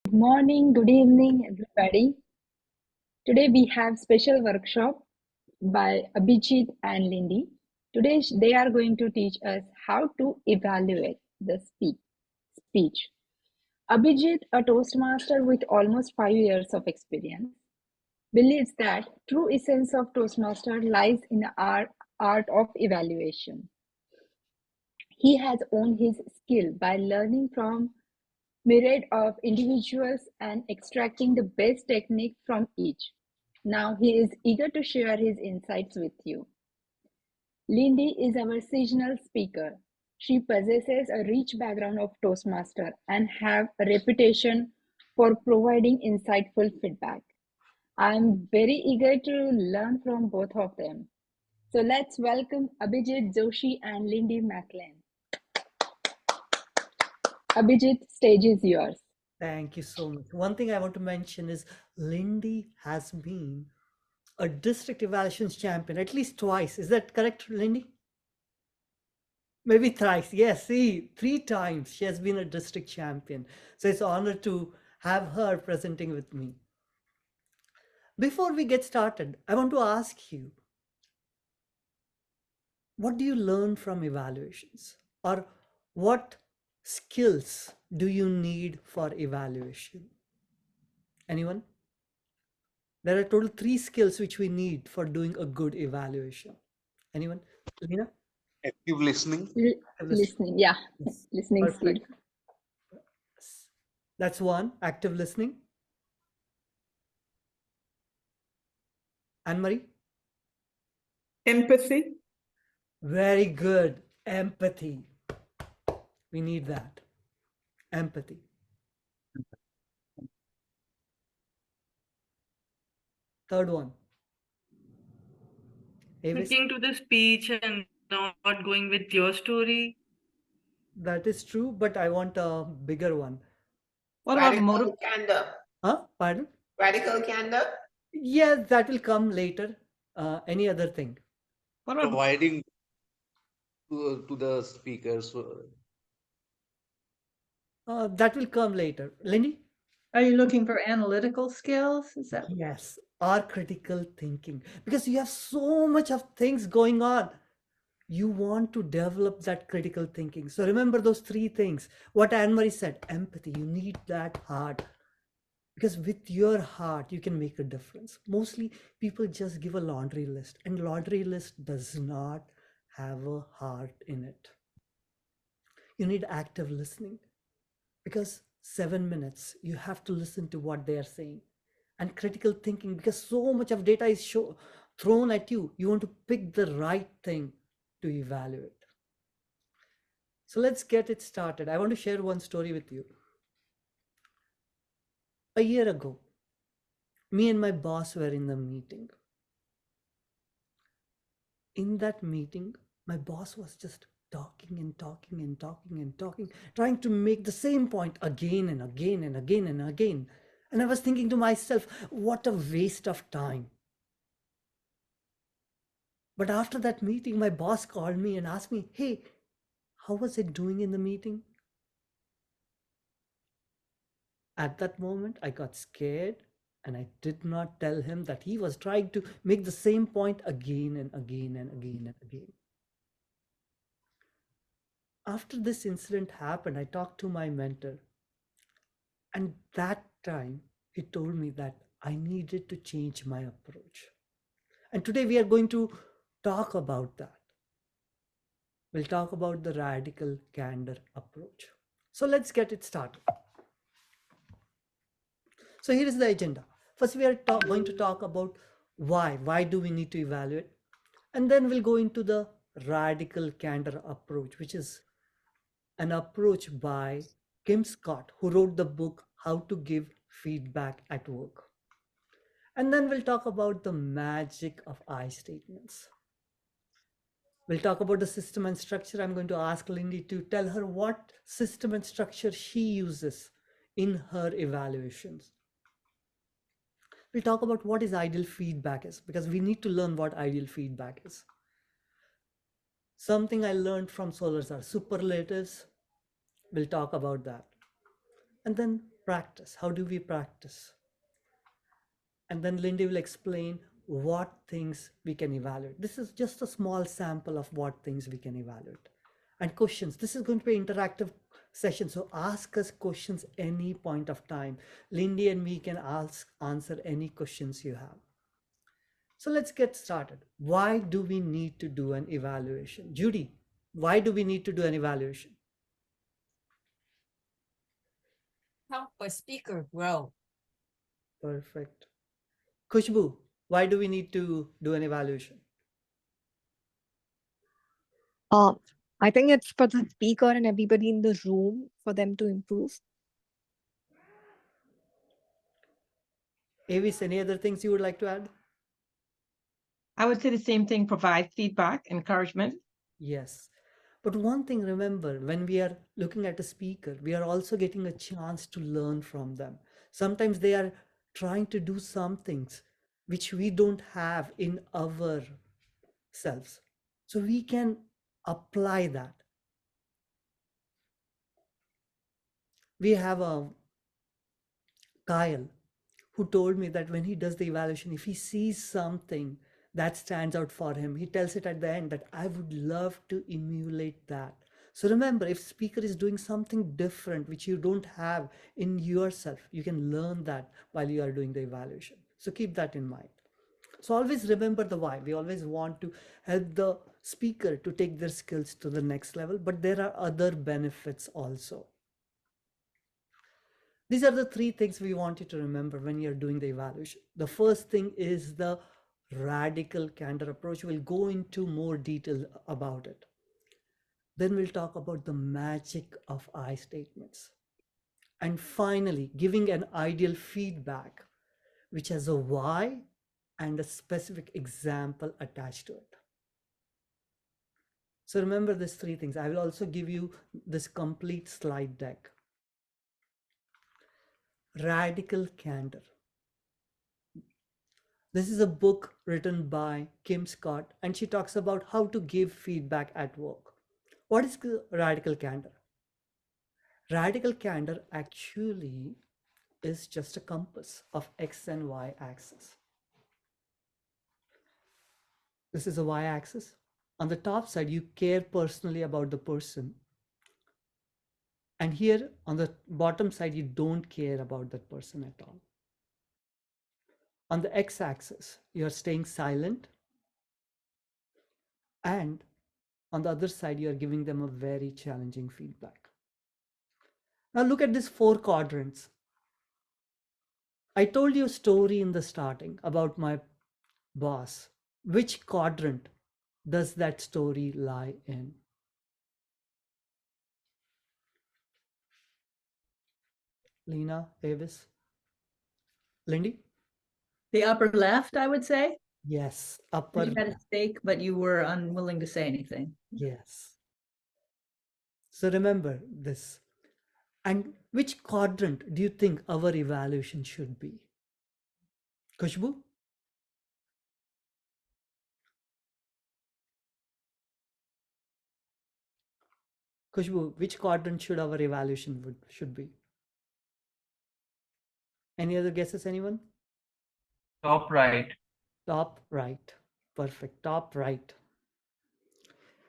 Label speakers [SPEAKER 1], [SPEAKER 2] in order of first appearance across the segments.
[SPEAKER 1] Good morning, good evening, everybody. Today we have special workshop by Abhijeet and Lindy. Today they are going to teach us how to evaluate the speech. Abhijeet, a Toastmaster with almost 5 years of experience, believes that true essence of Toastmaster lies in the art of evaluation. He has honed his skill by learning from myriad of individuals and extracting the best technique from each. Now he is eager to share his insights with you. Lindy is our seasonal speaker. She possesses a rich background of Toastmaster and have a reputation for providing insightful feedback. I am very eager to learn from both of them. So let's welcome Abhijeet Joshi and Lindy MacLaine. Abhijeet, stage is yours.
[SPEAKER 2] Thank you so much. One thing I want to mention is Lindy has been a district evaluations champion at least twice. Is that correct, Lindy? Maybe thrice. Yes, see, three times she has been a district champion. So it's an honor to have her presenting with me. Before we get started, I want to ask you, what do you learn from evaluations? Or what skills do you need for evaluation? Anyone? There are total three skills which we need for doing a good evaluation. Anyone? Lena?
[SPEAKER 3] Active listening.
[SPEAKER 2] Active listening.
[SPEAKER 1] Listening, yeah,
[SPEAKER 2] Yes.
[SPEAKER 1] listening skill.
[SPEAKER 2] Perfect. Yes. That's one. Active listening. Anne Marie?
[SPEAKER 4] Empathy.
[SPEAKER 2] Very good. Empathy. We need that. Empathy. Third one. Avis?
[SPEAKER 4] Sticking to the speech and not going with your story.
[SPEAKER 2] That is true, but I want a bigger one.
[SPEAKER 4] What about
[SPEAKER 5] Radical candor.
[SPEAKER 2] Huh? Pardon?
[SPEAKER 5] Radical candor.
[SPEAKER 2] Yes, that will come later. Any other thing?
[SPEAKER 4] what about
[SPEAKER 3] Providing to the speakers.
[SPEAKER 2] That will come later. Lindy?
[SPEAKER 6] Are you looking for analytical skills? Is that
[SPEAKER 2] Yes, or critical thinking. Because you have so much of things going on. You want to develop that critical thinking. So remember those three things. What Anne-Marie said, empathy, you need that heart. Because with your heart, you can make a difference. Mostly people just give a laundry list, and laundry list does not have a heart in it. You need active listening, because 7 minutes, you have to listen to what they are saying. And critical thinking, because so much of data is thrown at you, you want to pick the right thing to evaluate. So let's get it started. I want to share one story with you. A year ago, me and my boss were in the meeting. In that meeting, my boss was just talking and talking and talking and talking, trying to make the same point again and again and again and again. And I was thinking to myself, what a waste of time. But after that meeting, my boss called me and asked me, hey, how was it doing in the meeting? At that moment, I got scared and I did not tell him that he was trying to make the same point again and again and again and again. After this incident happened, I talked to my mentor. And that time, he told me that I needed to change my approach. And today we are going to talk about that. We'll talk about the radical candor approach. So let's get it started. So here is the agenda. First, we are going to talk about why. Why do we need to evaluate? And then we'll go into the radical candor approach, which is an approach by Kim Scott, who wrote the book How to Give Feedback at Work. And then we'll talk about the magic of I statements. We'll talk about the system and structure. I'm going to ask Lindy to tell her what system and structure she uses in her evaluations. We'll talk about what is ideal feedback is, because we need to learn what ideal feedback is. Something I learned from Solars are superlatives. We'll talk about that. And then practice. How do we practice? And then Lindy will explain what things we can evaluate. This is just a small sample of what things we can evaluate. And questions. This is going to be an interactive session. So ask us questions any point of time. Lindy and me can answer any questions you have. So let's get started. Why do we need to do an evaluation? Judy, why do we need to do an evaluation?
[SPEAKER 7] Help a speaker grow.
[SPEAKER 2] Perfect. Kushbu, why do we need to do an evaluation?
[SPEAKER 8] Uh, I think it's for the speaker and everybody in the room for them to improve.
[SPEAKER 2] Avis, any other things you would like to add?
[SPEAKER 6] I would say the same thing, provide feedback, encouragement.
[SPEAKER 2] Yes. But one thing, remember, when we are looking at a speaker, we are also getting a chance to learn from them. Sometimes they are trying to do some things which we don't have in our selves. So we can apply that. We have a Kyle who told me that when he does the evaluation, if he sees something that stands out for him, he tells it at the end that I would love to emulate that. So remember, if speaker is doing something different which you don't have in yourself, you can learn that while you are doing the evaluation. So keep that in mind. So always remember the why. We always want to help the speaker to take their skills to the next level, but there are other benefits also. These are the three things we want you to remember when you're doing the evaluation. The first thing is the radical candor approach. We'll go into more detail about it. Then we'll talk about the magic of I statements. And finally, giving an ideal feedback, which has a why and a specific example attached to it. So remember these three things. I will also give you this complete slide deck. Radical candor. This is a book written by Kim Scott, and she talks about how to give feedback at work. What is radical candor? Radical candor actually is just a compass of X and Y axis. This is a Y axis. On the top side, you care personally about the person. And here on the bottom side, you don't care about that person at all. On the X axis, you're staying silent. And on the other side, you're giving them a very challenging feedback. Now look at these four quadrants. I told you a story in the starting about my boss. Which quadrant does that story lie in? Lena, Avis, Lindy?
[SPEAKER 6] The upper left, I would say.
[SPEAKER 2] Yes,
[SPEAKER 6] 'Cause
[SPEAKER 2] upper.
[SPEAKER 6] you had a stake, but you were unwilling to say anything.
[SPEAKER 2] Yes. So remember this. And which quadrant do you think our evaluation should be? Kushbu? Kushbu, which quadrant should our evaluation should be? Any other guesses, anyone?
[SPEAKER 9] Top right.
[SPEAKER 2] Top right. Perfect. Top right.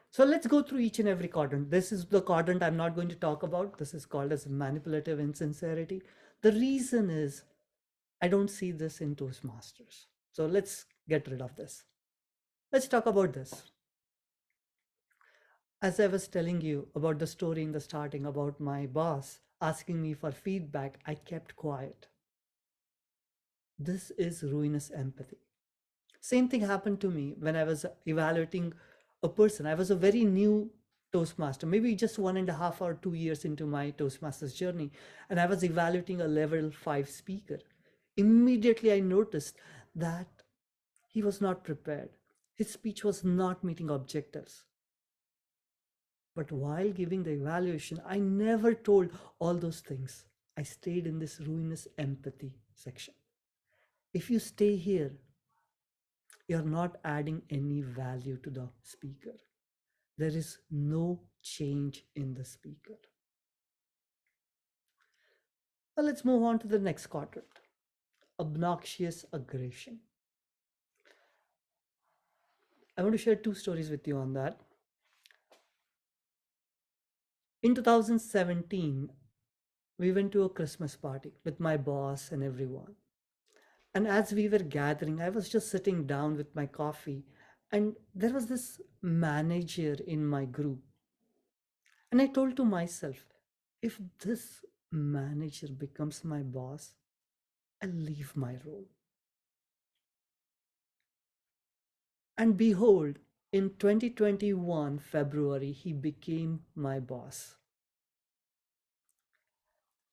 [SPEAKER 2] So let's go through each and every quadrant. This is the quadrant I'm not going to talk about. This is called as manipulative insincerity. The reason is I don't see this in Toastmasters. So let's get rid of this. Let's talk about this. As I was telling you about the story in the starting about my boss asking me for feedback, I kept quiet. This is ruinous empathy. Same thing happened to me when I was evaluating a person. I was a very new Toastmaster, maybe just 1.5 or 2 years into my Toastmasters journey, and I was evaluating a level 5 speaker. Immediately I noticed that he was not prepared. His speech was not meeting objectives. But while giving the evaluation, I never told all those things. I stayed in this ruinous empathy section. If you stay here, you're not adding any value to the speaker. There is no change in the speaker. Well, let's move on to the next quadrant, obnoxious aggression. I want to share two stories with you on that. In 2017, we went to a Christmas party with my boss and everyone. And as we were gathering, I was just sitting down with my coffee, and there was this manager in my group. And I told to myself, if this manager becomes my boss, I'll leave my role. And behold, in 2021 February, he became my boss.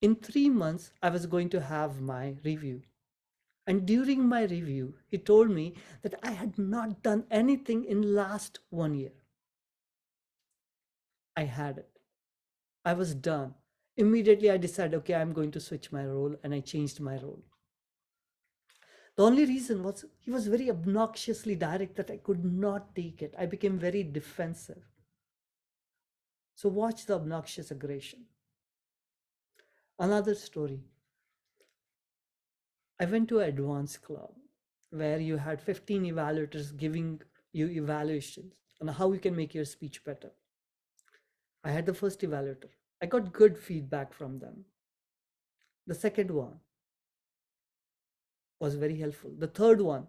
[SPEAKER 2] In 3 months, I was going to have my review. And during my review, he told me that I had not done anything in last 1 year. I had it. I was done. Immediately, I decided, okay, I'm going to switch my role, and I changed my role. The only reason was he was very obnoxiously direct that I could not take it. I became very defensive. So watch the obnoxious aggression. Another story. I went to an advanced club where you had 15 evaluators giving you evaluations on how you can make your speech better. I had the first evaluator. I got good feedback from them. The second one was very helpful. The third one,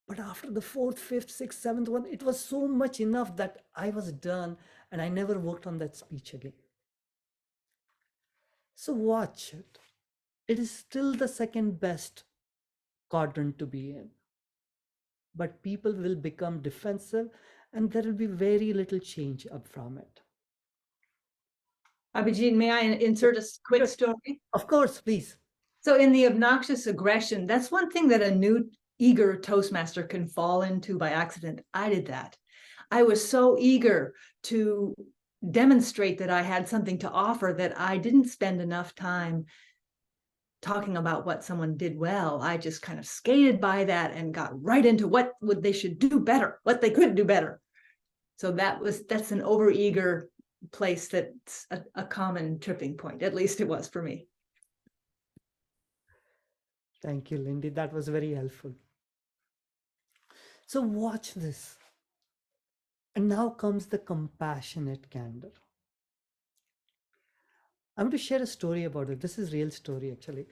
[SPEAKER 2] but after the fourth, fifth, sixth, seventh one, it was so much enough that I was done and I never worked on that speech again. So watch it. It is still the second best quadrant to be in. But people will become defensive and there will be very little change up from it.
[SPEAKER 6] Abhijeet, may I insert a quick story?
[SPEAKER 2] Of course, please.
[SPEAKER 6] So in the obnoxious aggression, that's one thing that a new eager Toastmaster can fall into by accident. I did that. I was so eager to demonstrate that I had something to offer that I didn't spend enough time talking about what someone did well. I just kind of skated by that and got right into what they should do better, what they could do better. So that's an overeager place that's a common tripping point. At least it was for me.
[SPEAKER 2] Thank you, Lindy. That was very helpful. So watch this. And now comes the compassionate candor. I'm going to share a story about it. This is real story, actually.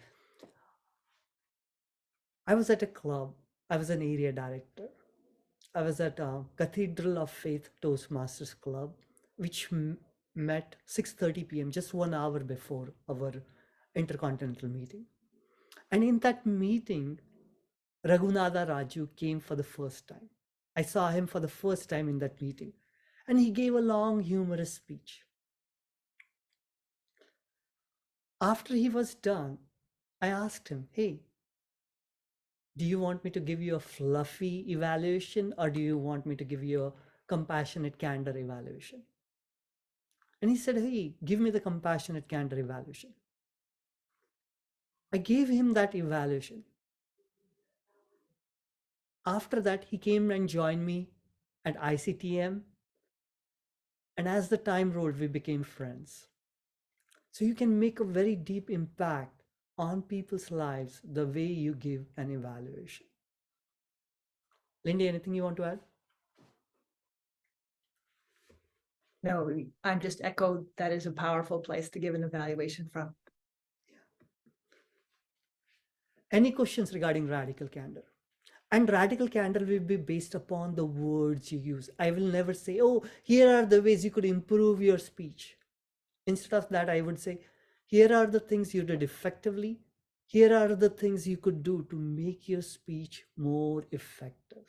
[SPEAKER 2] I was at a club. I was an area director. I was at a Cathedral of Faith Toastmasters Club, which met 6:30 p.m., just 1 hour before our intercontinental meeting. And in that meeting, Raghunatha Raju came for the first time. I saw him for the first time in that meeting. And he gave a long, humorous speech. After he was done, I asked him, hey, do you want me to give you a fluffy evaluation or do you want me to give you a compassionate candor evaluation? And he said, hey, give me the compassionate candor evaluation. I gave him that evaluation. After that, he came and joined me at ICTM. And as the time rolled, we became friends. So you can make a very deep impact on people's lives the way you give an evaluation. Lindy, anything you want to add?
[SPEAKER 6] No, I'm just echoed that is a powerful place to give an evaluation from.
[SPEAKER 2] Any questions regarding radical candor? And radical candor will be based upon the words you use. I will never say, oh, here are the ways you could improve your speech. Instead of that, I would say, here are the things you did effectively. Here are the things you could do to make your speech more effective.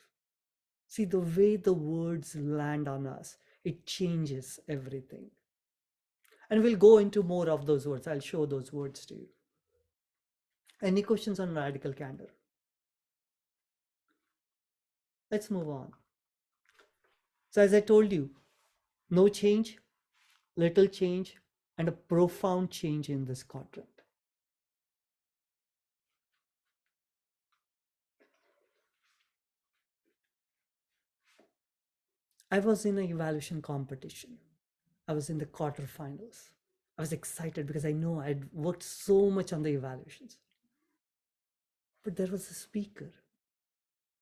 [SPEAKER 2] See, the way the words land on us, it changes everything. And we'll go into more of those words. I'll show those words to you. Any questions on radical candor? Let's move on. So as I told you, no change, little change, and a profound change in this quadrant. I was in an evaluation competition. I was in the quarterfinals. I was excited because I know I'd worked so much on the evaluations. But there was a speaker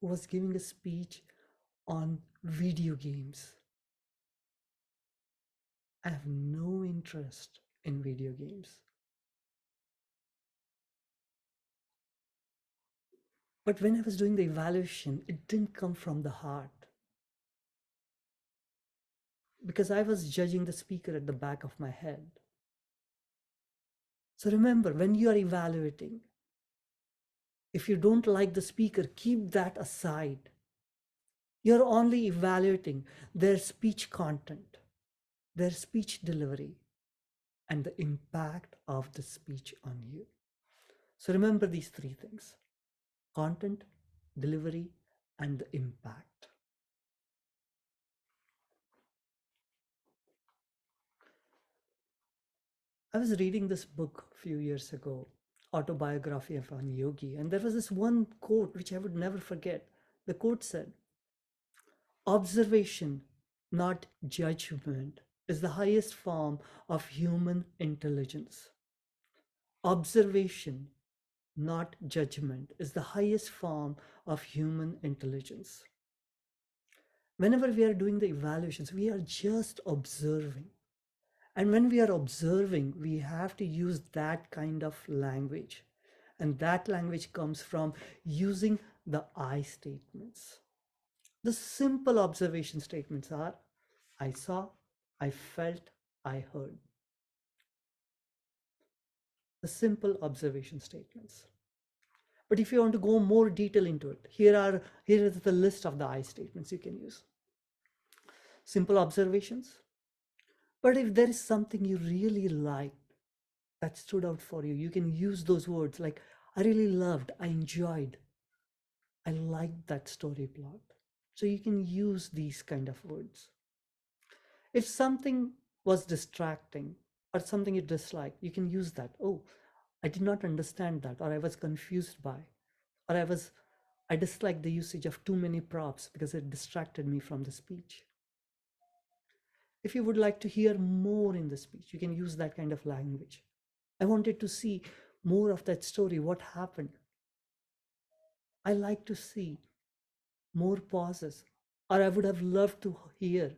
[SPEAKER 2] who was giving a speech on video games. I have no interest in video games. But when I was doing the evaluation, it didn't come from the heart. Because I was judging the speaker at the back of my head. So remember, when you are evaluating, if you don't like the speaker, keep that aside. You're only evaluating their speech content, their speech delivery, and the impact of the speech on you. So remember these three things: content, delivery, and the impact. I was reading this book a few years ago, Autobiography of a Yogi, and there was this one quote which I would never forget. The quote said, "Observation, not judgment, is the highest form of human intelligence." Observation, not judgment, is the highest form of human intelligence. Whenever we are doing the evaluations, we are just observing. And when we are observing, we have to use that kind of language. And that language comes from using the I statements. The simple observation statements are: I saw, I felt, I heard. The simple observation statements. But if you want to go more detail into it, here is the list of the I statements you can use. Simple observations. But if there is something you really liked that stood out for you, you can use those words like, I really loved, I enjoyed, I liked that story plot. So you can use these kind of words. If something was distracting or something you dislike, you can use that. Oh, I did not understand that, or I was confused by, or I disliked the usage of too many props because it distracted me from the speech. If you would like to hear more in the speech, you can use that kind of language. I wanted to see more of that story, what happened. I like to see more pauses, or I would have loved to hear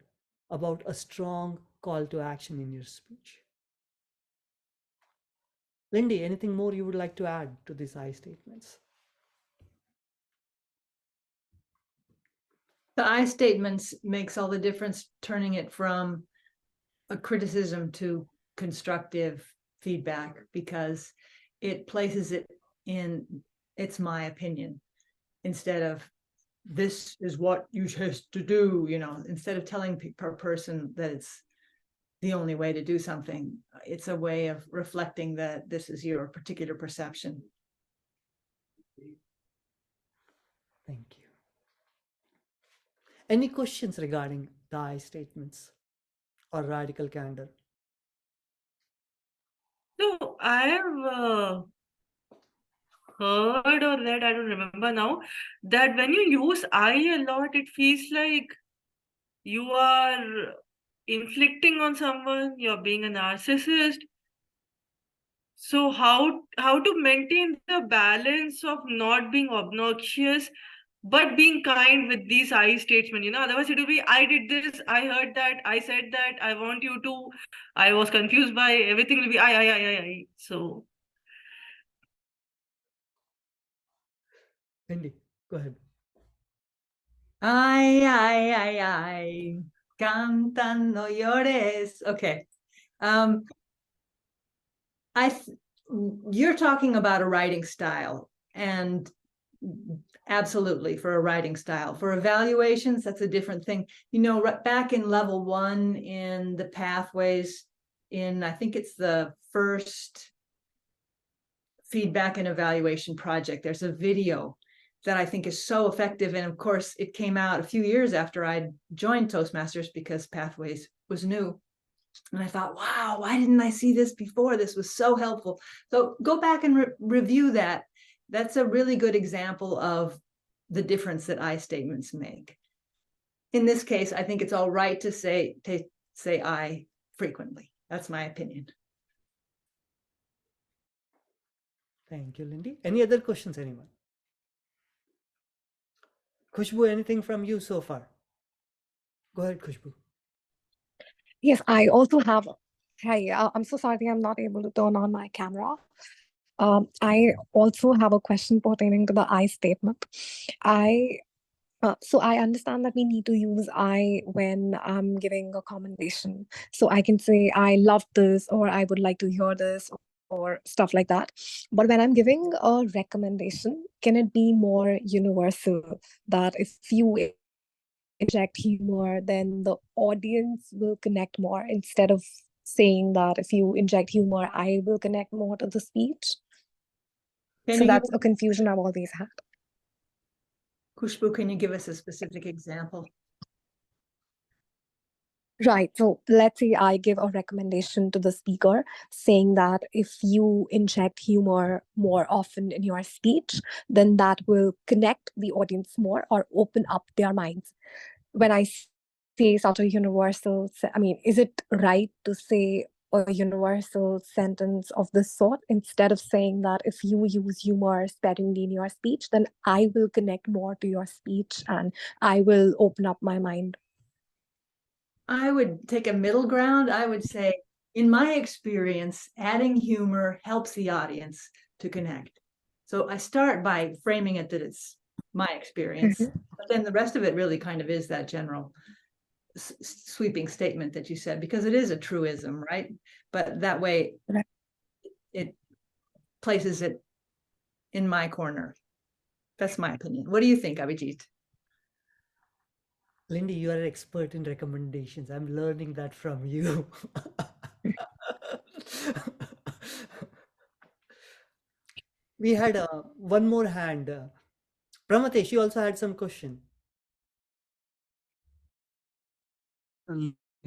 [SPEAKER 2] about a strong call to action in your speech. Lindy, anything more you would like to add to these I statements?
[SPEAKER 6] The I statements makes all the difference, turning it from a criticism to constructive feedback, because it places it in, it's my opinion, instead of this is what you have to do, instead of telling per person that it's the only way to do something. It's a way of reflecting that this is your particular perception.
[SPEAKER 2] Thank you. Any questions regarding the I statements or radical candor?
[SPEAKER 4] So I have heard or read, I don't remember now, that when you use I a lot, it feels like you are inflicting on someone, you're being a narcissist. So how to maintain the balance of not being obnoxious but being kind with these I statements, otherwise it will be, I did this, I heard that, I said that, I want you to, I was confused by, everything will be I. So
[SPEAKER 2] Lindy, go ahead.
[SPEAKER 6] Ay, cantan, no llores. Okay. You're talking about a writing style, and absolutely, for a writing style. For evaluations, that's a different thing. Back in level 1 in the pathways, I think it's the first feedback and evaluation project, there's a video that I think is so effective. And of course, it came out a few years after I'd joined Toastmasters because Pathways was new. And I thought, wow, why didn't I see this before? This was so helpful. So go back and review that. That's a really good example of the difference that I statements make. In this case, I think it's all right to say I frequently. That's my opinion.
[SPEAKER 2] Thank you, Lindy. Any other questions, anyone? Khushbu, anything from you so far? Go ahead, Khushbu.
[SPEAKER 8] Yes, I also have. Hi, I'm so sorry I'm not able to turn on my camera. I also have a question pertaining to the I statement. So I understand that we need to use I when I'm giving a commendation. So I can say, I love this, or I would like to hear this, or stuff like that. But when I'm giving a recommendation, can it be more universal that if you inject humor, then the audience will connect more instead of saying that if you inject humor, I will connect more to the speech?
[SPEAKER 6] Can
[SPEAKER 8] So
[SPEAKER 6] you give
[SPEAKER 8] that's a confusion I've always had.
[SPEAKER 6] Khushbu, can you give us a specific example?
[SPEAKER 8] Right. So let's say I give a recommendation to the speaker saying that if you inject humor more often in your speech, then that will connect the audience more or open up their minds. When I say such a universal, I mean, is it right to say a universal sentence of this sort instead of saying that if you use humor sparingly in your speech, then I will connect more to your speech and I will open up my mind?
[SPEAKER 6] I would take a middle ground. I would say, in my experience, adding humor helps the audience to connect. So I start by framing it that it's my experience, but then the rest of it really kind of is that general sweeping statement that you said, because it is a truism, right? But that way it places it in my corner. That's my opinion. What do you think, Abhijeet?
[SPEAKER 2] Lindy, you are an expert in recommendations. I'm learning that from you. We had one more hand. Pramatesh, you also had some question.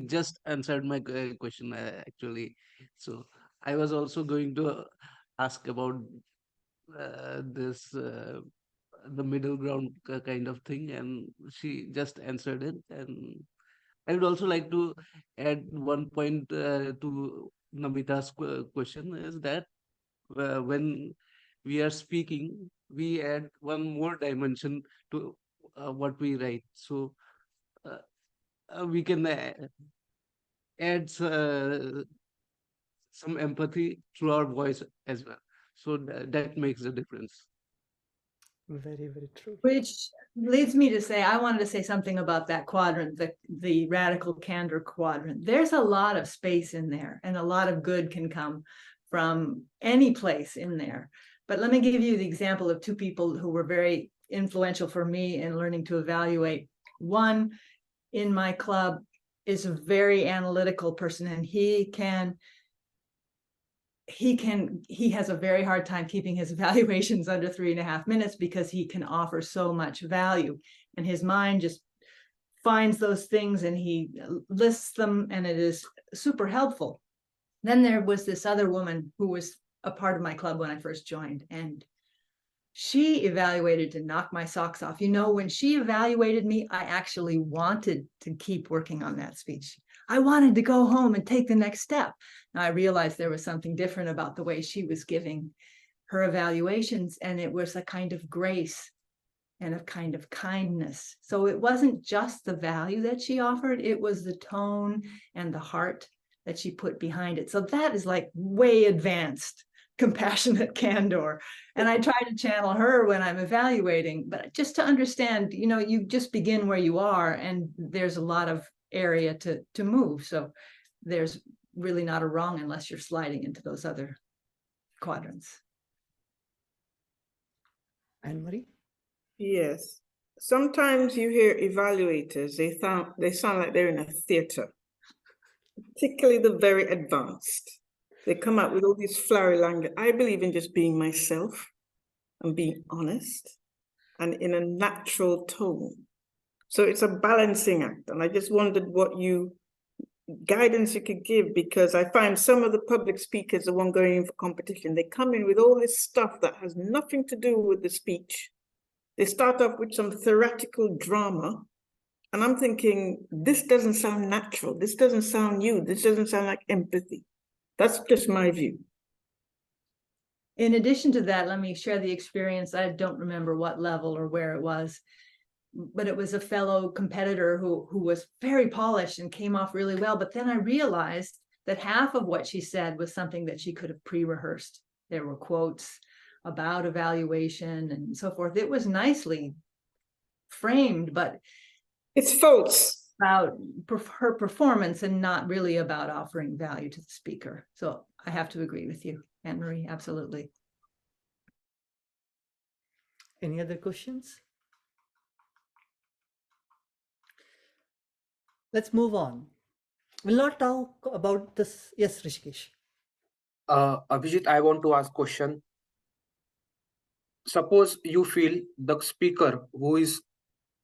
[SPEAKER 3] Just answered my question actually. So I was also going to ask about this the middle ground kind of thing, and she just answered it. And I would also like to add one point to Namita's question, is that when we are speaking, we add one more dimension to what we write. So we can add some empathy through our voice as well. So that makes the difference.
[SPEAKER 2] Very, very true.
[SPEAKER 6] Which leads me to say, I wanted to say something about that quadrant, the radical candor quadrant. There's a lot of space in there, and a lot of good can come from any place in there. But let me give you the example of two people who were very influential for me in learning to evaluate. One in my club is a very analytical person, and he has a very hard time keeping his evaluations under 3.5 minutes because he can offer so much value, and his mind just finds those things and he lists them, and it is super helpful. Then there was this other woman who was a part of my club when I first joined, and she evaluated to knock my socks off. You know, when she evaluated me, I actually wanted to keep working on that speech. I wanted to go home and take the next step. Now I realized there was something different about the way she was giving her evaluations, and it was a kind of grace and a kind of kindness. So it wasn't just the value that she offered, it was the tone and the heart that she put behind it. So that is like way advanced compassionate candor. And I try to channel her when I'm evaluating, but just to understand, you know, you just begin where you are, and there's a lot of area to move. So there's really not a wrong unless you're sliding into those other quadrants.
[SPEAKER 2] Anne-Marie?
[SPEAKER 10] Yes. Sometimes you hear evaluators, they sound like they're in a theater, particularly the very advanced. They come out with all these flowery language. I believe in just being myself and being honest and in a natural tone. So it's a balancing act. And I just wondered what guidance you could give, because I find some of the public speakers, the one going in for competition, they come in with all this stuff that has nothing to do with the speech. They start off with some theoretical drama. And I'm thinking, this doesn't sound natural. This doesn't sound you. This doesn't sound like empathy. That's just my view.
[SPEAKER 6] In addition to that, let me share the experience. I don't remember what level or where it was, but it was a fellow competitor who was very polished and came off really well. But then I realized that half of what she said was something that she could have pre-rehearsed. There were quotes about evaluation and so forth. It was nicely framed, but
[SPEAKER 10] It's false.
[SPEAKER 6] about her performance and not really about offering value to the speaker. So I have to agree with you, Anne-Marie, absolutely.
[SPEAKER 2] Any other questions? Let's move on. We'll not talk about this. Yes, Rishikesh.
[SPEAKER 11] Abhijit, I want to ask question. Suppose you feel the speaker who is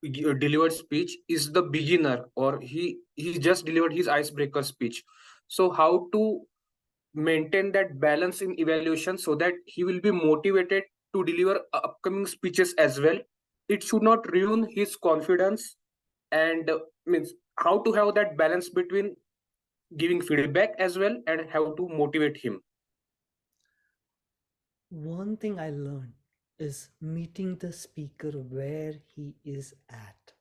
[SPEAKER 11] delivered speech is the beginner, or he just delivered his icebreaker speech. So how to maintain that balance in evaluation so that he will be motivated to deliver upcoming speeches as well? It should not ruin his confidence, and means how to have that balance between giving feedback as well and how to motivate him.
[SPEAKER 2] One thing I learned is meeting the speaker where he is at.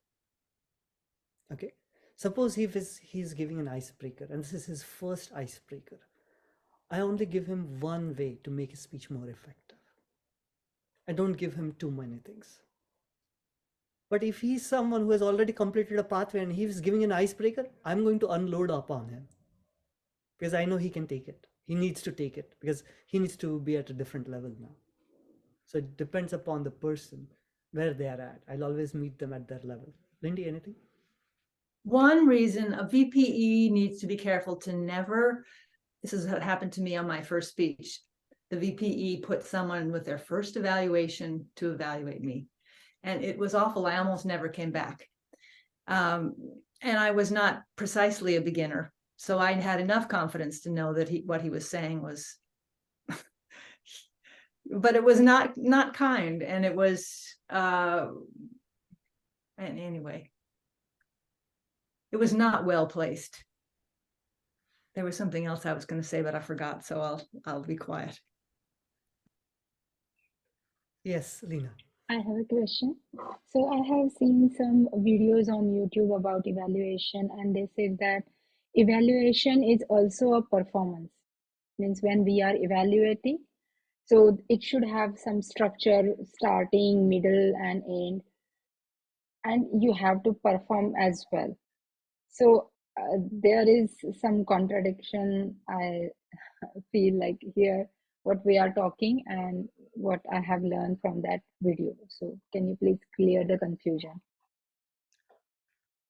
[SPEAKER 2] Okay, suppose he's giving an icebreaker and this is his first icebreaker. I only give him one way to make his speech more effective. I don't give him too many things. But if he's someone who has already completed a pathway and he's giving an icebreaker, I'm going to unload upon him because I know he can take it. He needs to take it because he needs to be at a different level now. So it depends upon the person where they are at. I'll always meet them at their level. Lindy, anything?
[SPEAKER 6] One reason a VPE needs to be careful to never, this is what happened to me on my first speech. The VPE put someone with their first evaluation to evaluate me. And it was awful. I almost never came back. And I was not precisely a beginner. So I had enough confidence to know that what he was saying was, but it was not kind. And it was, and anyway, it was not well placed. There was something else I was going to say, but I forgot. So I'll be quiet.
[SPEAKER 2] Yes, Lena.
[SPEAKER 1] I have a question. So I have seen some videos on YouTube about evaluation, and they say that evaluation is also a performance. Means when we are evaluating, so it should have some structure, starting, middle, and end, and you have to perform as well. So there is some contradiction, I feel like, here, what we are talking and what I have learned from that video. So can you please clear the confusion?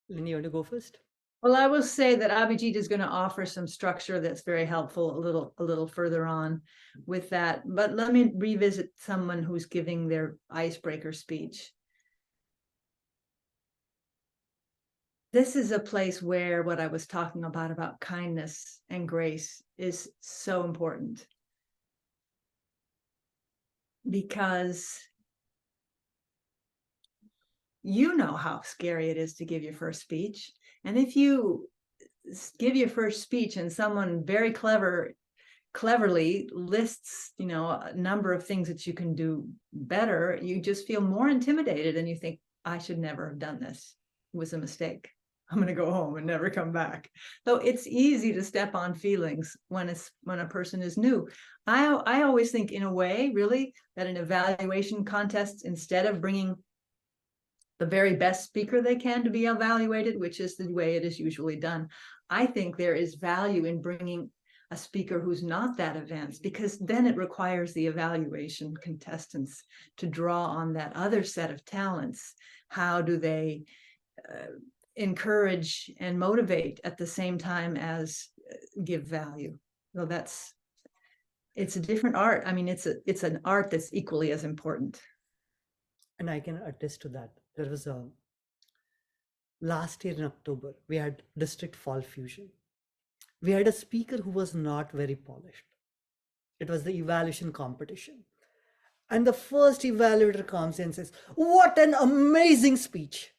[SPEAKER 2] Lindy, you want to go first?
[SPEAKER 6] Well, I will say that Abhijeet is going to offer some structure that's very helpful a little further on with that. But let me revisit someone who's giving their icebreaker speech. This is a place where what I was talking about kindness and grace is so important. Because you know how scary it is to give your first speech. And if you give your first speech and someone very cleverly lists, a number of things that you can do better, you just feel more intimidated and you think, I should never have done this. It was a mistake. I'm going to go home and never come back. So it's easy to step on feelings when a person is new. I always think, in a way, really, that in evaluation contests, instead of bringing the very best speaker they can to be evaluated, which is the way it is usually done, I think there is value in bringing a speaker who's not that advanced, because then it requires the evaluation contestants to draw on that other set of talents. How do they encourage and motivate at the same time as give value? So it's a different art. I mean, it's an art that's equally as important.
[SPEAKER 2] And I can attest to that. There was last year in October, we had District Fall Fusion. We had a speaker who was not very polished. It was the evaluation competition. And the first evaluator comes in and says, "What an amazing speech."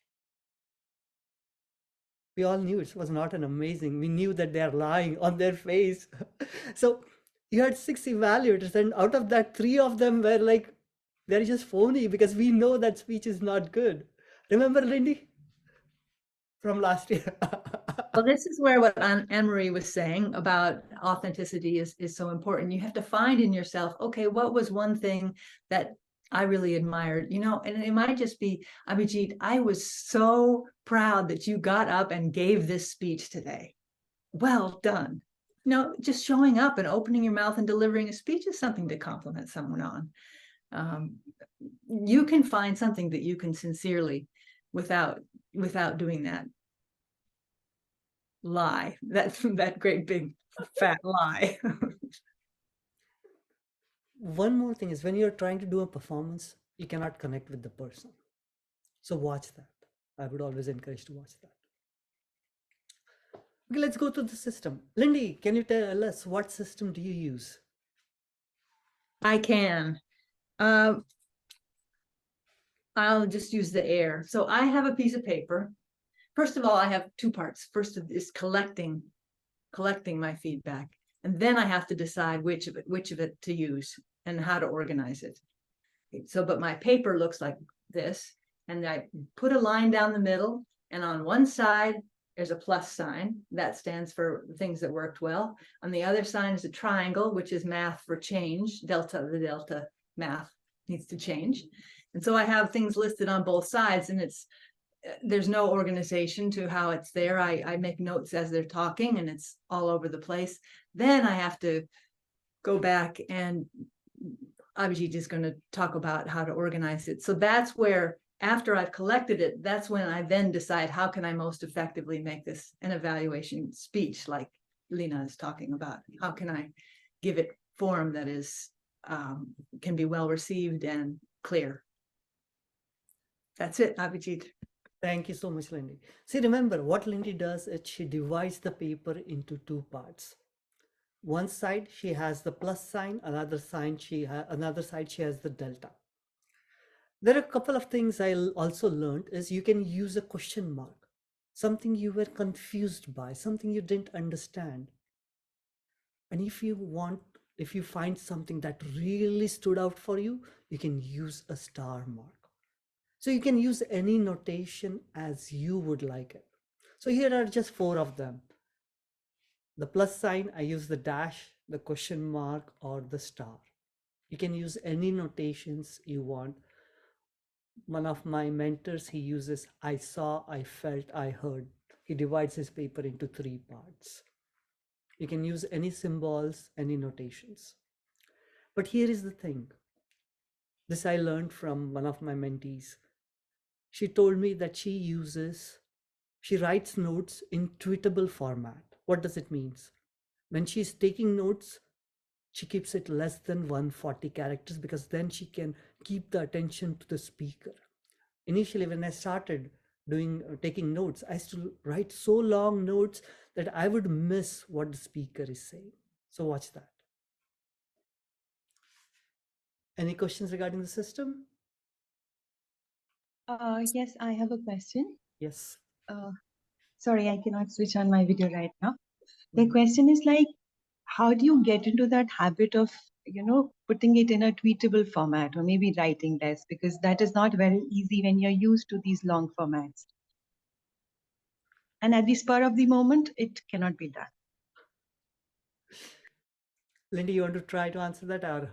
[SPEAKER 2] We all knew it was not an amazing. We knew that they are lying on their face. So You had 6 evaluators, and out of that, 3 of them were like, they're just phony because we know that speech is not good. Remember, Lindy? From last year.
[SPEAKER 6] Well, this is where what Anne-Marie was saying about authenticity is so important. You have to find in yourself, okay, what was one thing that I really admired, and it might just be, Abhijeet, I was so proud that you got up and gave this speech today. Well done. Just showing up and opening your mouth and delivering a speech is something to compliment someone on. You can find something that you can sincerely, without doing that lie, that great big fat lie.
[SPEAKER 2] One more thing is when you're trying to do a performance, you cannot connect with the person. So watch that. I would always encourage to watch that. Okay, let's go to the system. Lindy, can you tell us what system do you use?
[SPEAKER 6] I can. I'll just use the air. So I have a piece of paper. First of all, I have 2 parts. First is collecting my feedback. And then I have to decide which of it to use and how to organize it. So, but my paper looks like this, and I put a line down the middle, and on one side, there's a plus sign that stands for things that worked well. On the other side is a triangle, which is math for change. The delta math needs to change. And so I have things listed on both sides, and there's no organization to how it's there. I make notes as they're talking, and it's all over the place. Then I have to go back, and Abhijeet is going to talk about how to organize it. So that's where, after I've collected it, that's when I then decide how can I most effectively make this an evaluation speech, like Lena is talking about. How can I give it form that is can be well received and clear? That's it, Abhijeet.
[SPEAKER 2] Thank you so much, Lindy. See, remember what Lindy does is she divides the paper into 2 parts. One side she has the plus sign, another side she has the delta. There are a couple of things I also learned is you can use a question mark, something you were confused by, something you didn't understand. And if you find something that really stood out for you, you can use a star mark. So you can use any notation as you would like it. So here are just 4 of them. The plus sign, I use the dash, the question mark, or the star. You can use any notations you want. One of my mentors, he uses I saw, I felt, I heard. He divides his paper into 3 parts. You can use any symbols, any notations. But here is the thing. This I learned from one of my mentees. She told me that she writes notes in tweetable format. What does it mean? When she's taking notes, she keeps it less than 140 characters because then she can keep the attention to the speaker. Initially, when I started taking notes, I used to write so long notes that I would miss what the speaker is saying. So watch that. Any questions regarding the system?
[SPEAKER 12] Yes, I have a question.
[SPEAKER 2] Yes.
[SPEAKER 12] Sorry, I cannot switch on my video right now. The question is like, how do you get into that habit of, putting it in a tweetable format or maybe writing less? Because that is not very easy when you're used to these long formats. And at the spur of the moment, it cannot be done.
[SPEAKER 2] Lindy, you want to try to answer that? Or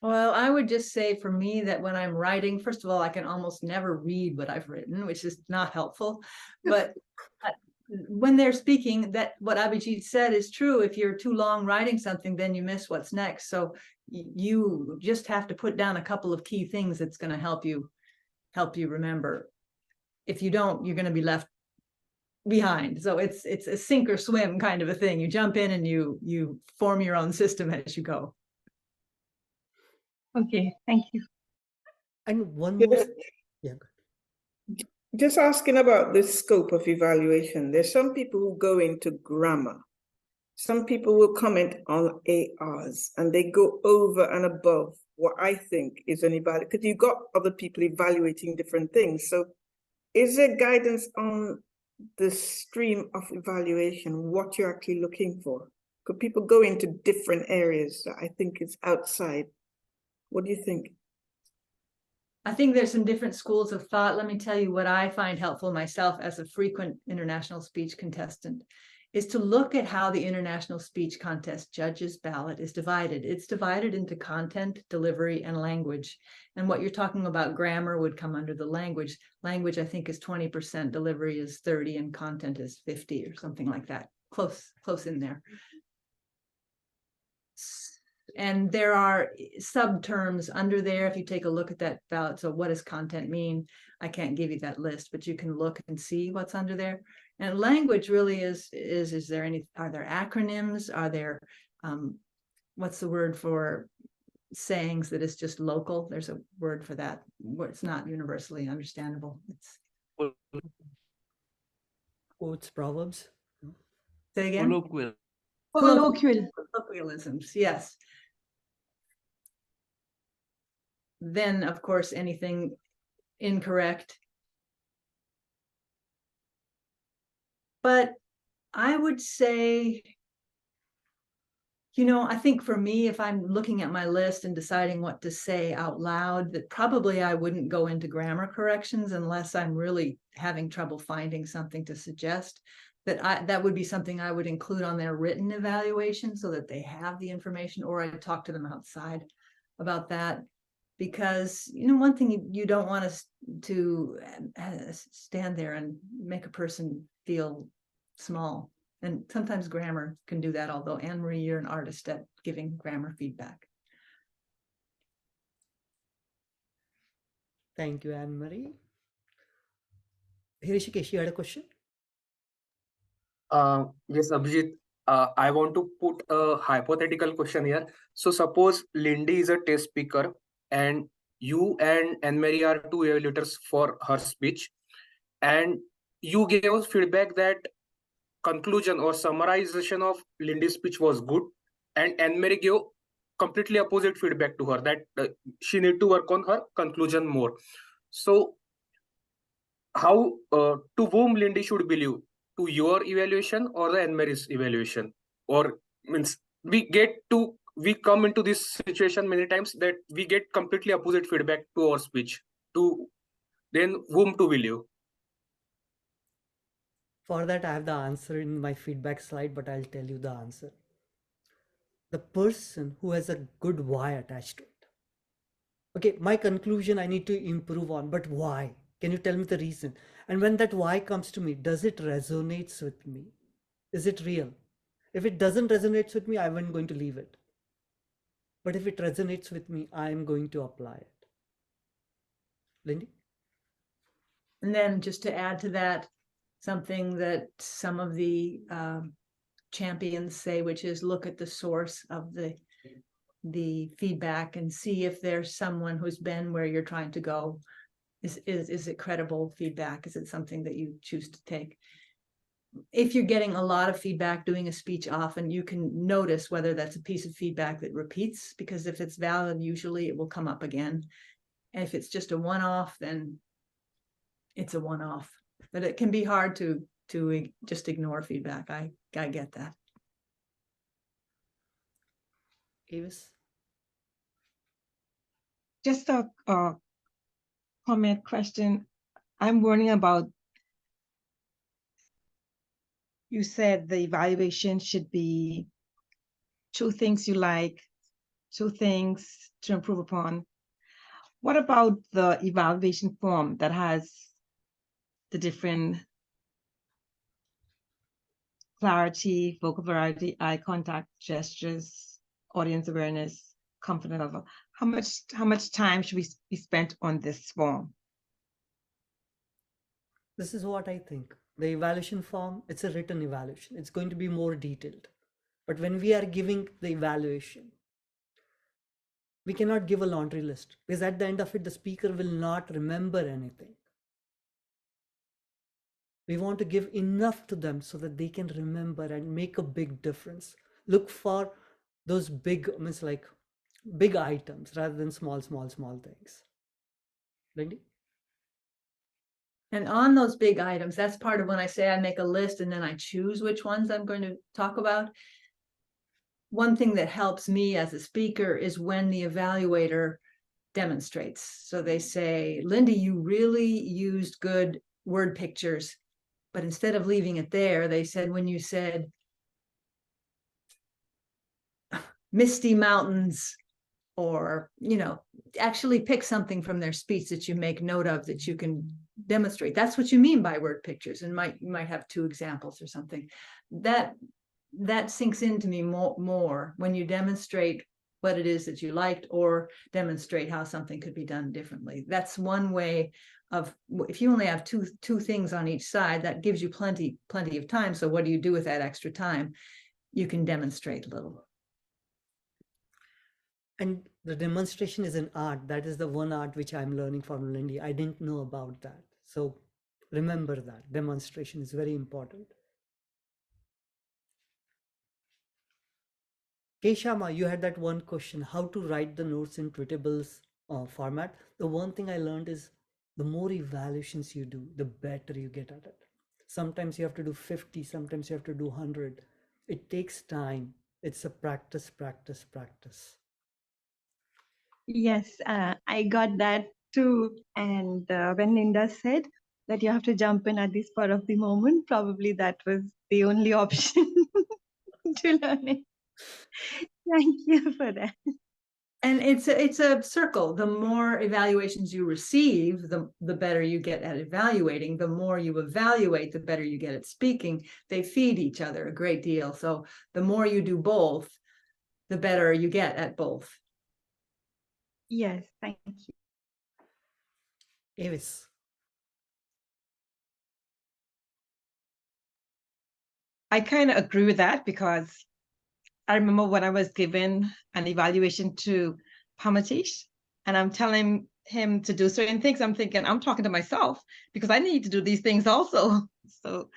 [SPEAKER 6] Well, I would just say for me that when I'm writing, first of all, I can almost never read what I've written, which is not helpful. But when they're speaking, that what Abhijeet said is true. If you're too long writing something, then you miss what's next. So you just have to put down a couple of key things that's going to help you remember. If you don't, you're going to be left behind. So it's a sink or swim kind of a thing. You jump in and you form your own system as you go.
[SPEAKER 12] Okay, thank you.
[SPEAKER 2] And one more. Yeah.
[SPEAKER 10] Just asking about the scope of evaluation. There's some people who go into grammar. Some people will comment on ARs and they go over and above what I think is an evaluation, because you've got other people evaluating different things. So is there guidance on the stream of evaluation, what you're actually looking for? Because people go into different areas that I think is outside. What do you think?
[SPEAKER 6] I think there's some different schools of thought. Let me tell you what I find helpful myself as a frequent international speech contestant is to look at how the international speech contest judges ballot is divided. It's divided into content, delivery, and language. And what you're talking about, grammar, would come under the language. Language, I think, is 20%, delivery is 30%, and content is 50% or something like that. Close in there. And there are subterms under there. If you take a look at that ballot, so what does content mean? I can't give you that list, but you can look and see what's under there. And language really is there any, are there acronyms? Are there, what's the word for sayings that is just local? There's a word for that, where it's not universally understandable. It's
[SPEAKER 2] Quotes, proverbs.
[SPEAKER 6] say again?
[SPEAKER 3] Colloquial.
[SPEAKER 6] Colloquialisms, yes. Then, of course, anything incorrect. But I would say, I think for me, if I'm looking at my list and deciding what to say out loud, that probably I wouldn't go into grammar corrections unless I'm really having trouble finding something to suggest. That would be something I would include on their written evaluation so that they have the information, or I talk to them outside about that. Because, one thing you don't want us to stand there and make a person feel small. And sometimes grammar can do that, although Anne-Marie, you're an artist at giving grammar feedback.
[SPEAKER 2] Thank you, Anne-Marie. Hirishikesh, you had a question?
[SPEAKER 11] Yes, Abhijeet, I want to put a hypothetical question here. So suppose Lindy is a test speaker and you and Anne-Marie are two evaluators for her speech, and you gave us feedback that conclusion or summarization of Lindy's speech was good, and Anne-Marie gave completely opposite feedback to her that she need to work on her conclusion more. So how to whom Lindy should believe, to your evaluation or the Anne-Marie's evaluation? Or means we come into this situation many times that we get completely opposite feedback to our speech. To then whom to believe?
[SPEAKER 2] For that, I have the answer in my feedback slide, but I'll tell you the answer. The person who has a good why attached to it. Okay, my conclusion I need to improve on, but why? Can you tell me the reason? And when that why comes to me, does it resonate with me? Is it real? If it doesn't resonate with me, I'm going to leave it. But if it resonates with me, I'm going to apply it. Lindy?
[SPEAKER 6] And then just to add to that, something that some of the champions say, which is look at the source of the feedback and see if there's someone who's been where you're trying to go. Is it credible feedback? Is it something that you choose to take? If you're getting a lot of feedback doing a speech often, you can notice whether that's a piece of feedback that repeats, because if it's valid, usually it will come up again. And if it's just a one-off, then it's a one-off. But it can be hard to just ignore feedback. I get that.
[SPEAKER 2] Avis?
[SPEAKER 12] Just a comment question. I'm wondering about, you said the evaluation should be 2 things you like, 2 things to improve upon. What about the evaluation form that has the different clarity, vocal variety, eye contact, gestures, audience awareness, confidence level? How much time should be spent on this form?
[SPEAKER 2] This is what I think. The evaluation form, it's a written evaluation. It's going to be more detailed. But when we are giving the evaluation, we cannot give a laundry list, because at the end of it, the speaker will not remember anything. We want to give enough to them so that they can remember and make a big difference. Look for those big items rather than small things. Lindy?
[SPEAKER 6] And on those big items, that's part of when I say I make a list and then I choose which ones I'm going to talk about. one thing that helps me as a speaker is when the evaluator demonstrates. So they say, Lindy, you really used good word pictures, but instead of leaving it there, they said, when you said misty mountains, or, actually pick something from their speech that you make note of that you can demonstrate. That's what you mean by word pictures, and you might have 2 examples or something. That sinks into me more when you demonstrate what it is that you liked, or demonstrate how something could be done differently. That's one way of, if you only have two things on each side, that gives you plenty of time. So what do you do with that extra time? You can demonstrate a little.
[SPEAKER 2] And the demonstration is an art. That is the one art which I'm learning from Lindy. I didn't know about that. So remember that demonstration is very important. Keshama, you had that one question, how to write the notes in tweetables format. The one thing I learned is the more evaluations you do, the better you get at it. Sometimes you have to do 50, sometimes you have to do 100. It takes time. It's a practice, practice, practice.
[SPEAKER 12] Yes, I got that too. And when Linda said that you have to jump in at the spur of the moment, probably that was the only option to learn it. Thank you for that.
[SPEAKER 6] And it's a circle. The more evaluations you receive, the better you get at evaluating. The more you evaluate, the better you get at speaking. They feed each other a great deal. So the more you do both, the better you get at both.
[SPEAKER 12] Yes, thank you.
[SPEAKER 2] Avis.
[SPEAKER 13] I kind of agree with that, because I remember when I was given an evaluation to Pamatish, and I'm telling him to do certain things, I'm thinking, I'm talking to myself because I need to do these things also. So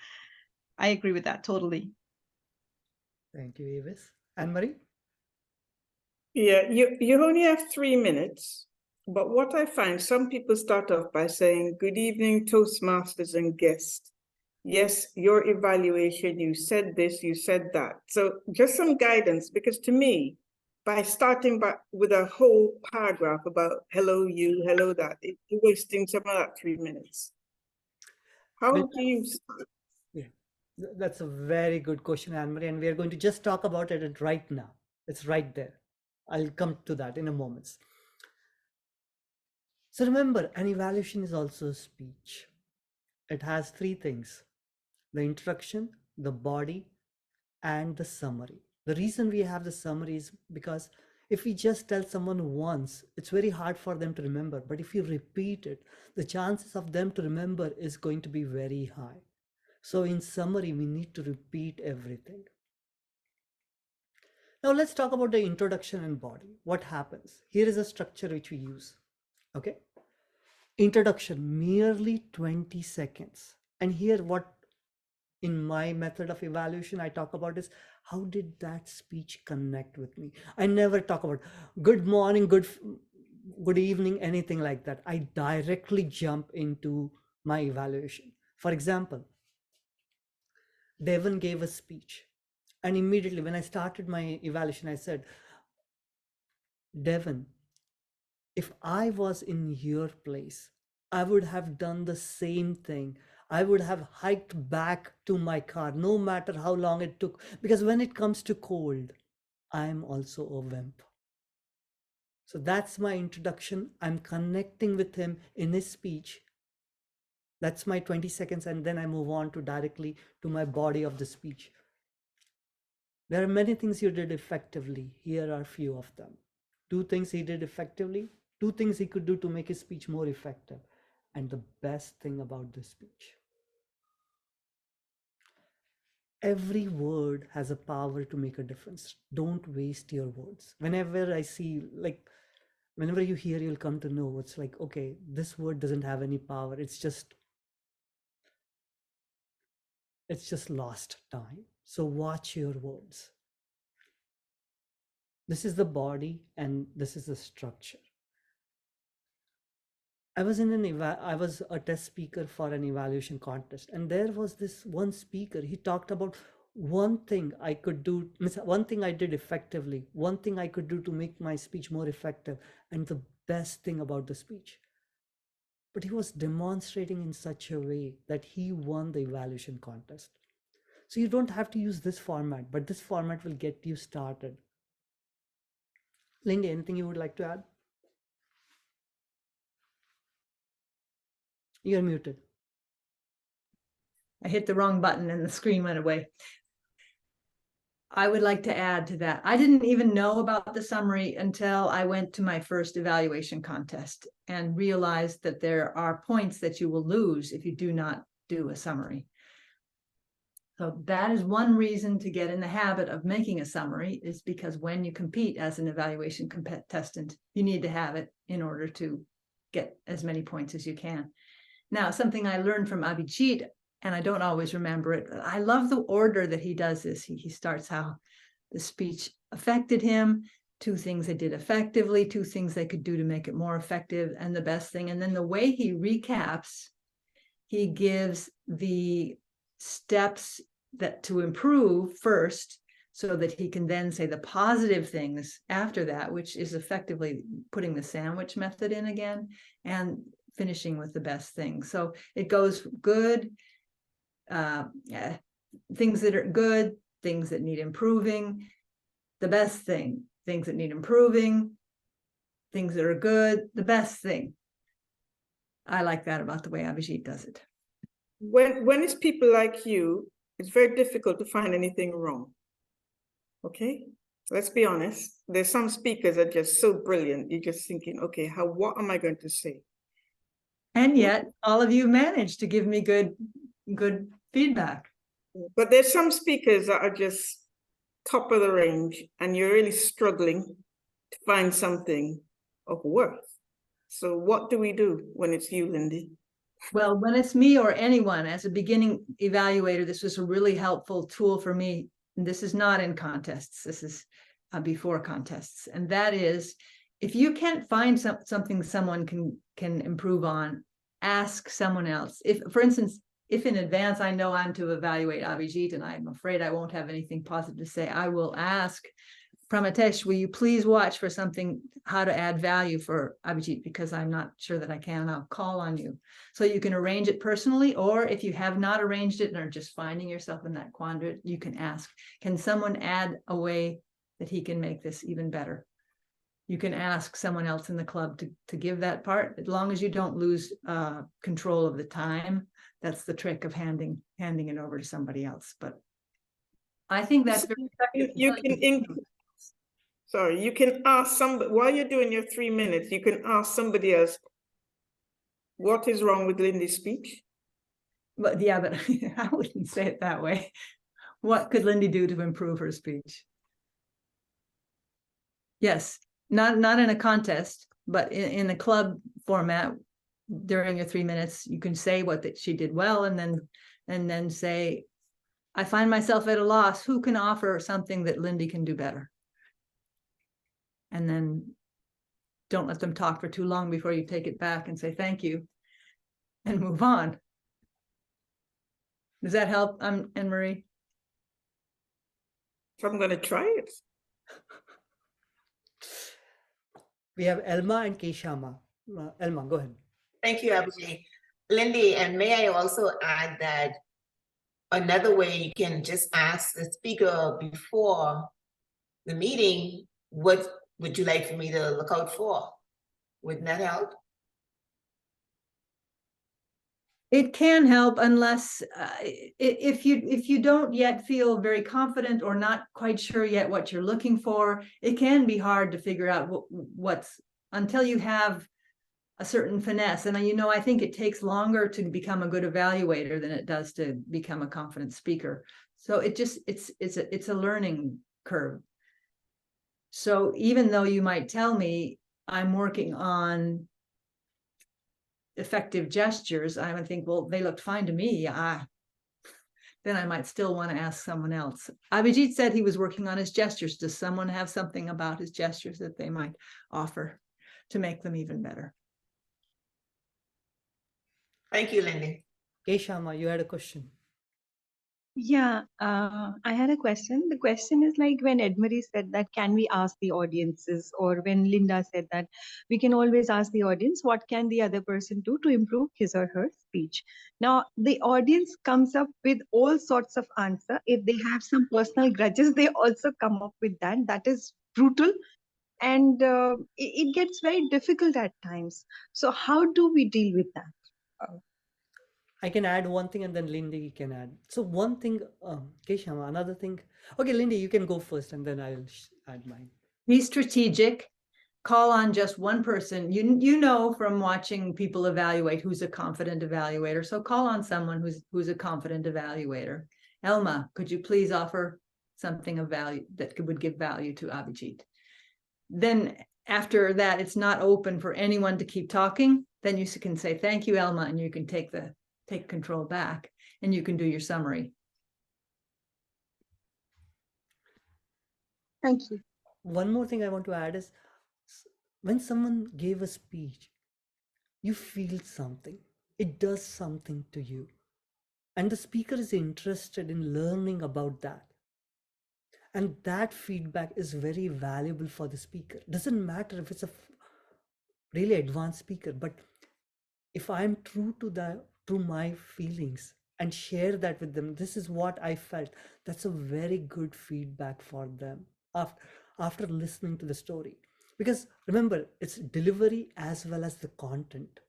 [SPEAKER 13] I agree with that totally.
[SPEAKER 2] Thank you, Avis. Anne-Marie?
[SPEAKER 10] Yeah, you only have 3 minutes, but what I find, some people start off by saying, good evening, Toastmasters and guests. Yes, your evaluation, you said this, you said that. So just some guidance, because to me, by starting with a whole paragraph about hello you, hello that, you're wasting some of that 3 minutes. How do you start?
[SPEAKER 2] Yeah, that's a very good question, Anne-Marie, and we are going to just talk about it right now. It's right there. I'll come to that in a moment. So remember, an evaluation is also a speech. It has 3 things: the introduction, the body, and the summary. The reason we have the summary is because if we just tell someone once, it's very hard for them to remember. But if you repeat it, the chances of them to remember is going to be very high. So in summary, we need to repeat everything. Now let's talk about the introduction and body. What happens? Here is a structure which we use. Okay. Introduction, merely 20 seconds. And here what in my method of evaluation I talk about is, how did that speech connect with me? I never talk about good morning, good evening, anything like that. I directly jump into my evaluation. For example, Devon gave a speech, and immediately when I started my evaluation, I said, Devon, if I was in your place, I would have done the same thing. I would have hiked back to my car, no matter how long it took, because when it comes to cold, I'm also a wimp. So that's my introduction. I'm connecting with him in his speech. That's my 20 seconds, and then I move on to directly to my body of the speech. There are many things you did effectively. Here are a few of them. 2 things he did effectively, 2 things he could do to make his speech more effective. And the best thing about this speech, every word has a power to make a difference. Don't waste your words. Whenever I see, like, whenever you hear, you'll come to know, it's like, okay, this word doesn't have any power. It's just lost time. So watch your words. This is the body and this is the structure. I was a test speaker for an evaluation contest, and there was this one speaker. He talked about one thing I could do, one thing I did effectively, one thing I could do to make my speech more effective, and the best thing about the speech. But he was demonstrating in such a way that he won the evaluation contest. So you don't have to use this format, but this format will get you started. Lindy, anything you would like to add? You're muted.
[SPEAKER 6] I hit the wrong button and the screen went away. I would like to add to that. I didn't even know about the summary until I went to my first evaluation contest and realized that there are points that you will lose if you do not do a summary. So that is one reason to get in the habit of making a summary, is because when you compete as an evaluation contestant, you need to have it in order to get as many points as you can. Now, something I learned from Abhijeet, and I don't always remember it, I love the order that he does this. He starts how the speech affected him, 2 things they did effectively, 2 things they could do to make it more effective, and the best thing. And then the way he recaps, he gives the steps that to improve first, so that he can then say the positive things after that, which is effectively putting the sandwich method in again and finishing with the best thing. So it goes good, things that are good, things that need improving, the best thing, things that need improving, things that are good, the best thing. I like that about the way Abhijeet does it.
[SPEAKER 10] When it's people like you, it's very difficult to find anything wrong. Okay, let's be honest. There's some speakers that are just so brilliant. You're just thinking, okay, what am I going to say?
[SPEAKER 6] And yet, all of you managed to give me good feedback.
[SPEAKER 10] But there's some speakers that are just top of the range, and you're really struggling to find something of worth. So what do we do when it's you, Lindy?
[SPEAKER 6] Well, when it's me or anyone, as a beginning evaluator, this was a really helpful tool for me. This is not in contests. This is before contests. And that is, if you can't find something someone can improve on, ask someone else. If, for instance, if in advance I know I'm to evaluate Abhijeet and I'm afraid I won't have anything positive to say, I will ask Pramatesh, will you please watch for something, how to add value for Abhijeet, because I'm not sure that I can, I'll call on you. So you can arrange it personally, or if you have not arranged it and are just finding yourself in that quandary, you can ask, can someone add a way that he can make this even better? You can ask someone else in the club to give that part, as long as you don't lose control of the time. That's the trick of handing it over to somebody else. But I think that's very effective.
[SPEAKER 10] You can ask somebody, while you're doing your 3 minutes, you can ask somebody else, what is wrong with Lindy's speech?
[SPEAKER 6] But yeah, but I wouldn't say it that way. What could Lindy do to improve her speech? Yes, not in a contest, but in a club format, during your 3 minutes, you can say what she did well, and then say, I find myself at a loss. Who can offer something that Lindy can do better? And then don't let them talk for too long before you take it back and say thank you and move on. Does that help, Anne-Marie?
[SPEAKER 10] I'm going to try it.
[SPEAKER 2] We have Elma and Keshama. Elma, go ahead.
[SPEAKER 5] Thank you, Abhijeet. Lindy, and may I also add that another way you can just ask the speaker before the meeting, what would you like for me to look out for? Wouldn't that help?
[SPEAKER 6] It can help, unless if you don't yet feel very confident or not quite sure yet what you're looking for, it can be hard to figure out what's, until you have a certain finesse. And I think it takes longer to become a good evaluator than it does to become a confident speaker. So it's a learning curve. So even though you might tell me I'm working on effective gestures, I would think, well, they looked fine to me. Then I might still want to ask someone else. Abhijeet said he was working on his gestures. Does someone have something about his gestures that they might offer to make them even better?
[SPEAKER 5] Thank you, Lindy.
[SPEAKER 2] Keshama, you had a question.
[SPEAKER 12] Yeah, I had a question. The question is like when Edmarie said that, can we ask the audiences, or when Linda said that we can always ask the audience, what can the other person do to improve his or her speech? Now, the audience comes up with all sorts of answer. If they have some personal grudges, they also come up with that. That is brutal. And it gets very difficult at times. So how do we deal with that?
[SPEAKER 2] I can add one thing and then Lindy can add. So one thing, Keshama, another thing. Okay, Lindy, you can go first and then I'll add mine.
[SPEAKER 6] Be strategic. Call on just one person. You know from watching people evaluate who's a confident evaluator. So call on someone who's a confident evaluator. Elma, could you please offer something of value that would give value to Abhijeet? Then after that, it's not open for anyone to keep talking. Then you can say, thank you, Elma, and you can take control back and you can do your summary.
[SPEAKER 12] Thank you.
[SPEAKER 2] One more thing I want to add is when someone gave a speech, you feel something. It does something to you. And the speaker is interested in learning about that. And that feedback is very valuable for the speaker. Doesn't matter if it's a really advanced speaker, but if I'm true to my feelings and share that with them, this is what I felt, that's a very good feedback for them after listening to the story. Because remember, it's delivery as well as the content.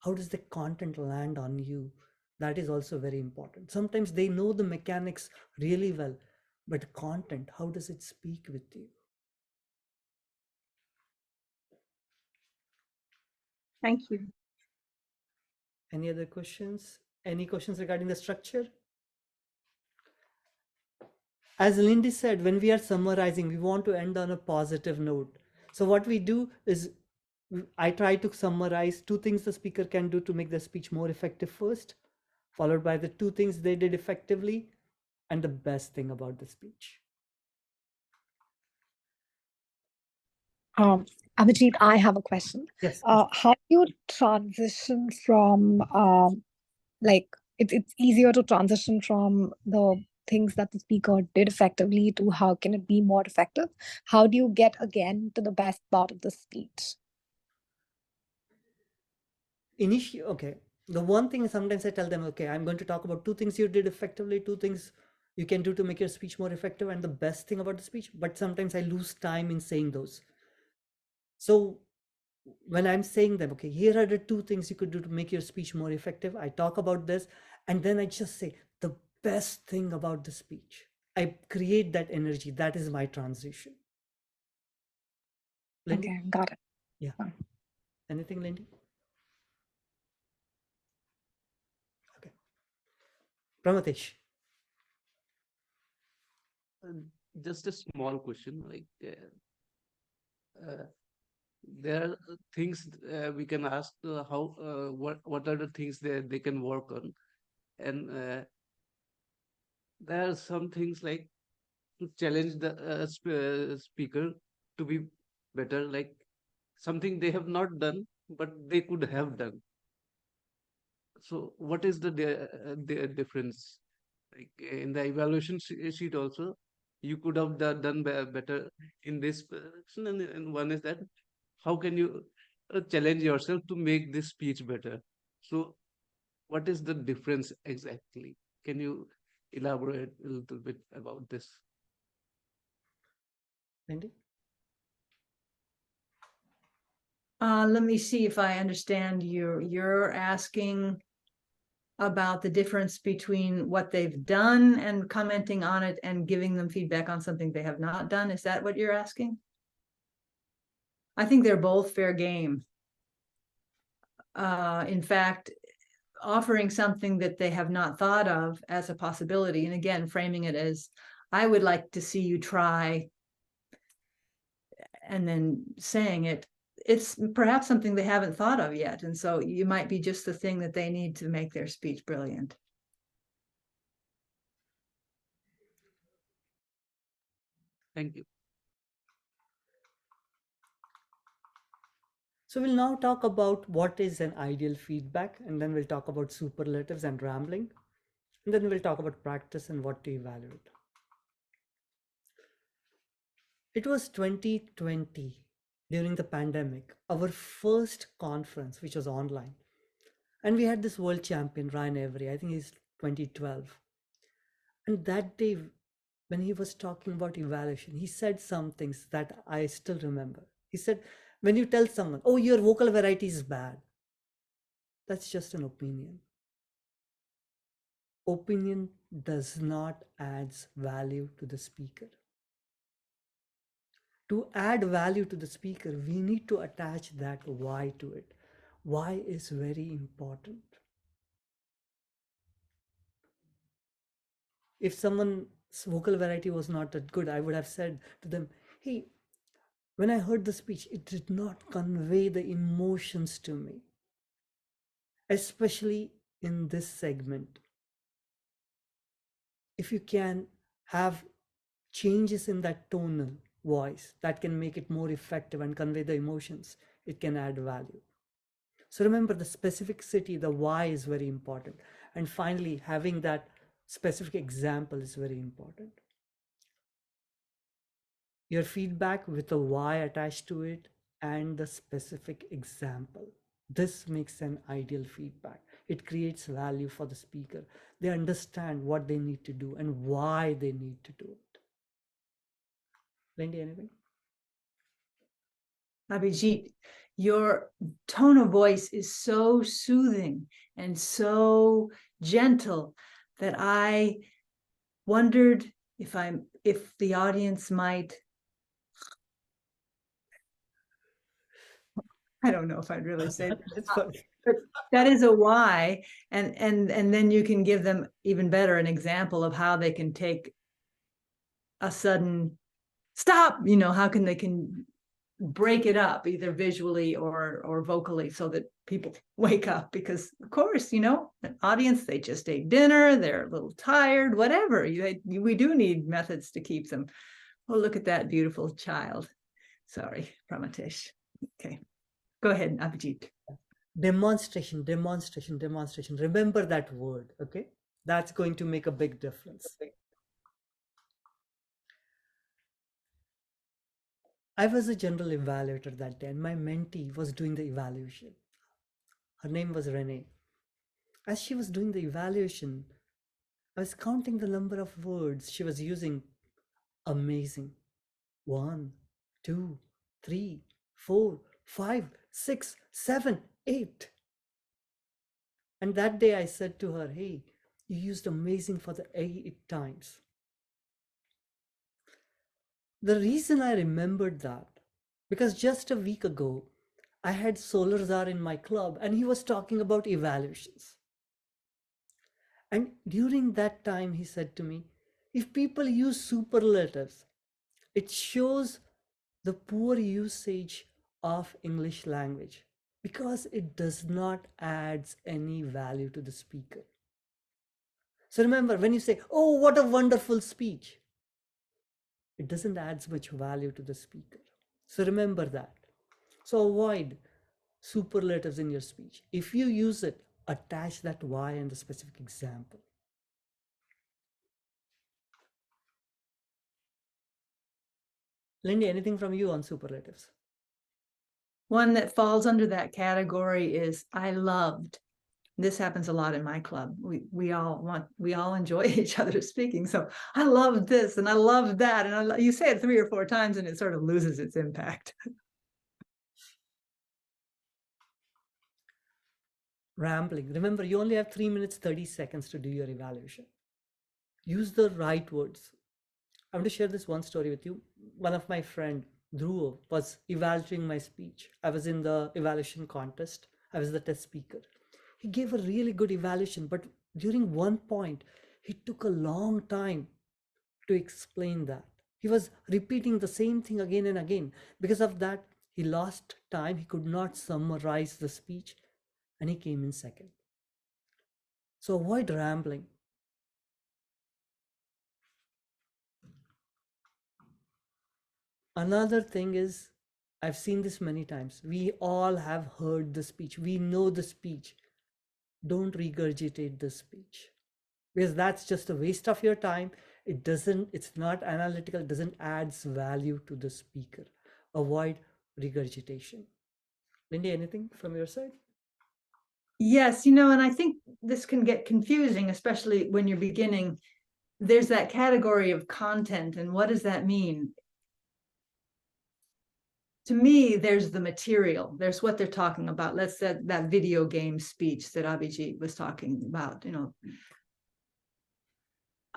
[SPEAKER 2] How does the content land on you? That is also very important. Sometimes they know the mechanics really well, but content, how does it speak with you?
[SPEAKER 12] Thank you.
[SPEAKER 2] Any other questions? Any questions regarding the structure? As Lindy said, when we are summarizing, we want to end on a positive note. So what we do is I try to summarize 2 things the speaker can do to make the speech more effective first, followed by the 2 things they did effectively, and the best thing about the speech.
[SPEAKER 8] Abhijeet, I have a question.
[SPEAKER 2] Yes.
[SPEAKER 8] How do you transition from like it's easier to transition from the things that the speaker did effectively to how can it be more effective? How do you get again to the best part of the speech?
[SPEAKER 2] Okay, the one thing sometimes I tell them, okay, I'm going to talk about 2 things you did effectively, 2 things you can do to make your speech more effective, and the best thing about the speech, but sometimes I lose time in saying those. So when I'm saying them, okay, here are the 2 things you could do to make your speech more effective, I talk about this, and then I just say the best thing about the speech. I create that energy. That is my transition. Lindy?
[SPEAKER 8] Okay, got it.
[SPEAKER 2] Yeah. Anything, Lindy? Okay. Pramatesh.
[SPEAKER 3] Just a small question, like there are things we can ask how what are the things that they can work on, and there are some things like to challenge the speaker to be better, like something they have not done but they could have done. So what is the difference? Like in the evaluation sheet also, you could have done better in this person, and one is that how can you challenge yourself to make this speech better? So what is the difference exactly? Can you elaborate a little bit about this?
[SPEAKER 2] Lindy?
[SPEAKER 6] Let me see if I understand you. You're asking about the difference between what they've done and commenting on it and giving them feedback on something they have not done. Is that what you're asking? I think they're both fair game. In fact, offering something that they have not thought of as a possibility, and again, framing it as, I would like to see you try, and then saying it, it's perhaps something they haven't thought of yet. And so you might be just the thing that they need to make their speech brilliant.
[SPEAKER 3] Thank you.
[SPEAKER 2] So we'll now talk about what is an ideal feedback, and then we'll talk about superlatives and rambling. And then we'll talk about practice and what to evaluate. It was 2020 during the pandemic, our first conference, which was online. And we had this world champion, Ryan Avery, I think he's 2012. And that day, when he was talking about evaluation, he said some things that I still remember. He said, when you tell someone, oh, your vocal variety is bad, that's just an opinion. Opinion does not add value to the speaker. To add value to the speaker, we need to attach that why to it. Why is very important. If someone's vocal variety was not that good, I would have said to them, hey, when I heard the speech, it did not convey the emotions to me, especially in this segment. If you can have changes in that tonal voice that can make it more effective and convey the emotions, it can add value. So remember, the specificity, the why is very important. And finally, having that specific example is very important. Your feedback with a why attached to it and the specific example. This makes an ideal feedback. It creates value for the speaker. They understand what they need to do and why they need to do it. Lindy, anything?
[SPEAKER 6] Abhijeet, your tone of voice is so soothing and so gentle that I wondered if the audience might, I don't know if I'd really say that, but that is a why, and then you can give them even better an example of how they can take a sudden stop, how they can break it up either visually or vocally so that people wake up, because of course, an audience, they just ate dinner, they're a little tired, whatever. We do need methods to keep them. Oh, look at that beautiful child. Sorry, Pramatish. Okay, go ahead, Abhijeet.
[SPEAKER 2] Demonstration. Remember that word, okay? That's going to make a big difference. I was a general evaluator that day, and my mentee was doing the evaluation. Her name was Renee. As she was doing the evaluation, I was counting the number of words she was using. Amazing. 1, 2, 3, 4, 5, 6, 7, 8. And that day I said to her, hey, you used amazing for the 8 times. The reason I remembered that, because just a week ago, I had Solarzar in my club and he was talking about evaluations. And during that time, he said to me, if people use superlatives, it shows the poor usage of English language because it does not add any value to the speaker. So remember, when you say, oh, what a wonderful speech, it doesn't add much value to the speaker. So remember that. So avoid superlatives in your speech. If you use it, attach that why and the specific example. Lindy, anything from you on superlatives?
[SPEAKER 6] One that falls under that category is I loved. This happens a lot in my club. We all enjoy each other speaking. So I love this and I love that. And you say it 3 or 4 times and it sort of loses its impact.
[SPEAKER 2] Rambling. Remember, you only have 3 minutes, 30 seconds to do your evaluation. Use the right words. I want to share this one story with you. One of my friend, Dhruv, was evaluating my speech. I was in the evaluation contest. I was the test speaker. He gave a really good evaluation, but during one point, he took a long time to explain that. He was repeating the same thing again and again. Because of that, he lost time. He could not summarize the speech and he came in second. So avoid rambling. Another thing is, I've seen this many times. We all have heard the speech. We know the speech. Don't regurgitate the speech. because that's just a waste of your time. It's not analytical, doesn't adds value to the speaker. Avoid regurgitation. Lindy, anything from your side?
[SPEAKER 6] Yes, and I think this can get confusing, especially when you're beginning. There's that category of content, and what does that mean? To me, there's the material. There's what they're talking about. Let's say that video game speech that Abhijeet was talking about.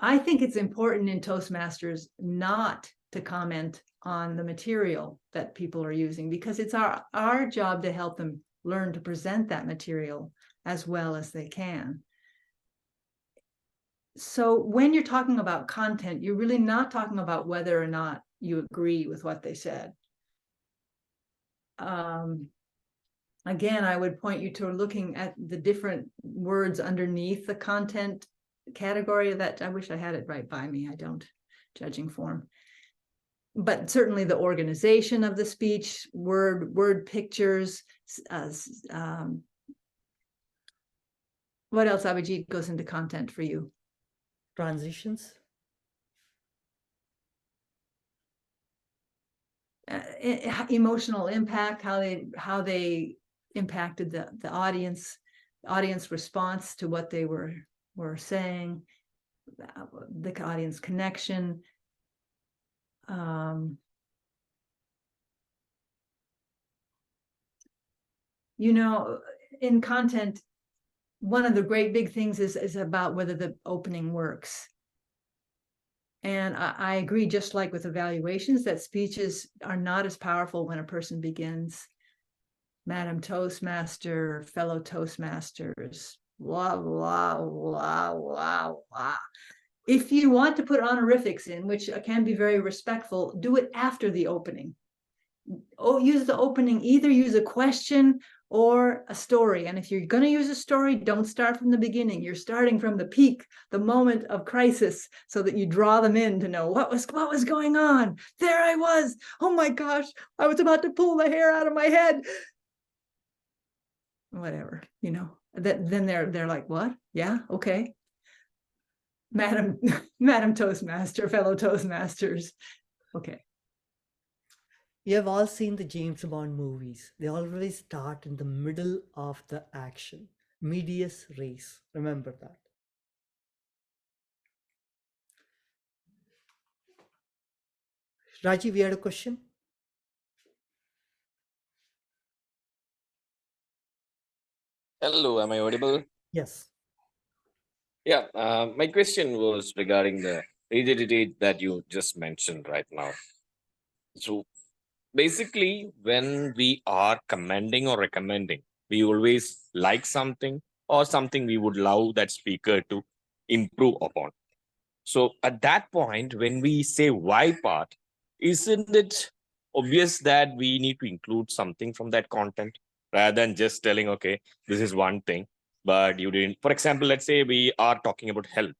[SPEAKER 6] I think it's important in Toastmasters not to comment on the material that people are using, because it's our job to help them learn to present that material as well as they can. So when you're talking about content, you're really not talking about whether or not you agree with what they said. Again, I would point you to looking at the different words underneath the content category. That I wish I had it right by me. I don't. Judging form. But certainly the organization of the speech, word pictures. What else, Abhijeet, goes into content for you?
[SPEAKER 2] Transitions.
[SPEAKER 6] Emotional impact, how they impacted the audience response to what they were saying, the audience connection. In content, one of the great big things is about whether the opening works. And I agree, just like with evaluations, that speeches are not as powerful when a person begins. Madam Toastmaster, fellow Toastmasters, blah, blah, blah, blah, blah. If you want to put honorifics in, which can be very respectful, do it after the opening. Use the opening, either use a question or a story. And if you're going to use a story, don't start from the beginning. You're starting from the peak, the moment of crisis, so that you draw them in to know what was going on. There I was. Oh my gosh, I was about to pull the hair out of my head. Whatever, then they're like, what? Yeah, okay. Madam Toastmaster, fellow Toastmasters. Okay.
[SPEAKER 2] You have all seen the James Bond movies. They always start in the middle of the action. Medias res. Remember that. Rajiv, you had a question?
[SPEAKER 14] Hello, am I audible?
[SPEAKER 2] Yes.
[SPEAKER 14] Yeah, my question was regarding the rigidity that you just mentioned right now. So basically, when we are commending or recommending, we always like something or something we would love that speaker to improve upon. So at that point, when we say why part, isn't it obvious that we need to include something from that content rather than just telling, okay, this is one thing, but you didn't. For example, let's say we are talking about health.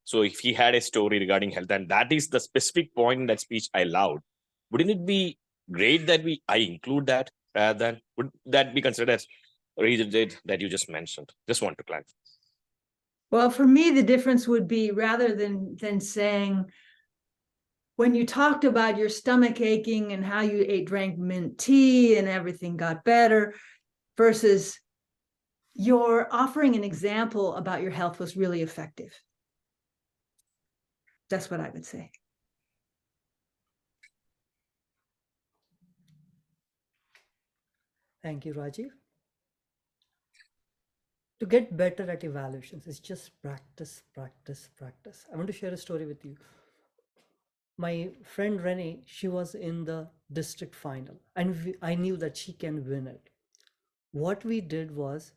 [SPEAKER 14] So if he had a story regarding health and that is the specific point in that speech I allowed, wouldn't it be great that I include that rather than, would that be considered as rigid that you just mentioned? Just want to clarify.
[SPEAKER 6] Well, for me, the difference would be, rather than saying, when you talked about your stomach aching and how you drank mint tea and everything got better, versus your offering an example about your health was really effective. That's what I would say.
[SPEAKER 2] Thank you, Rajiv. To get better at evaluations, it's just practice, practice, practice. I want to share a story with you. My friend Renee, she was in the district final and I knew that she can win it. What we did was,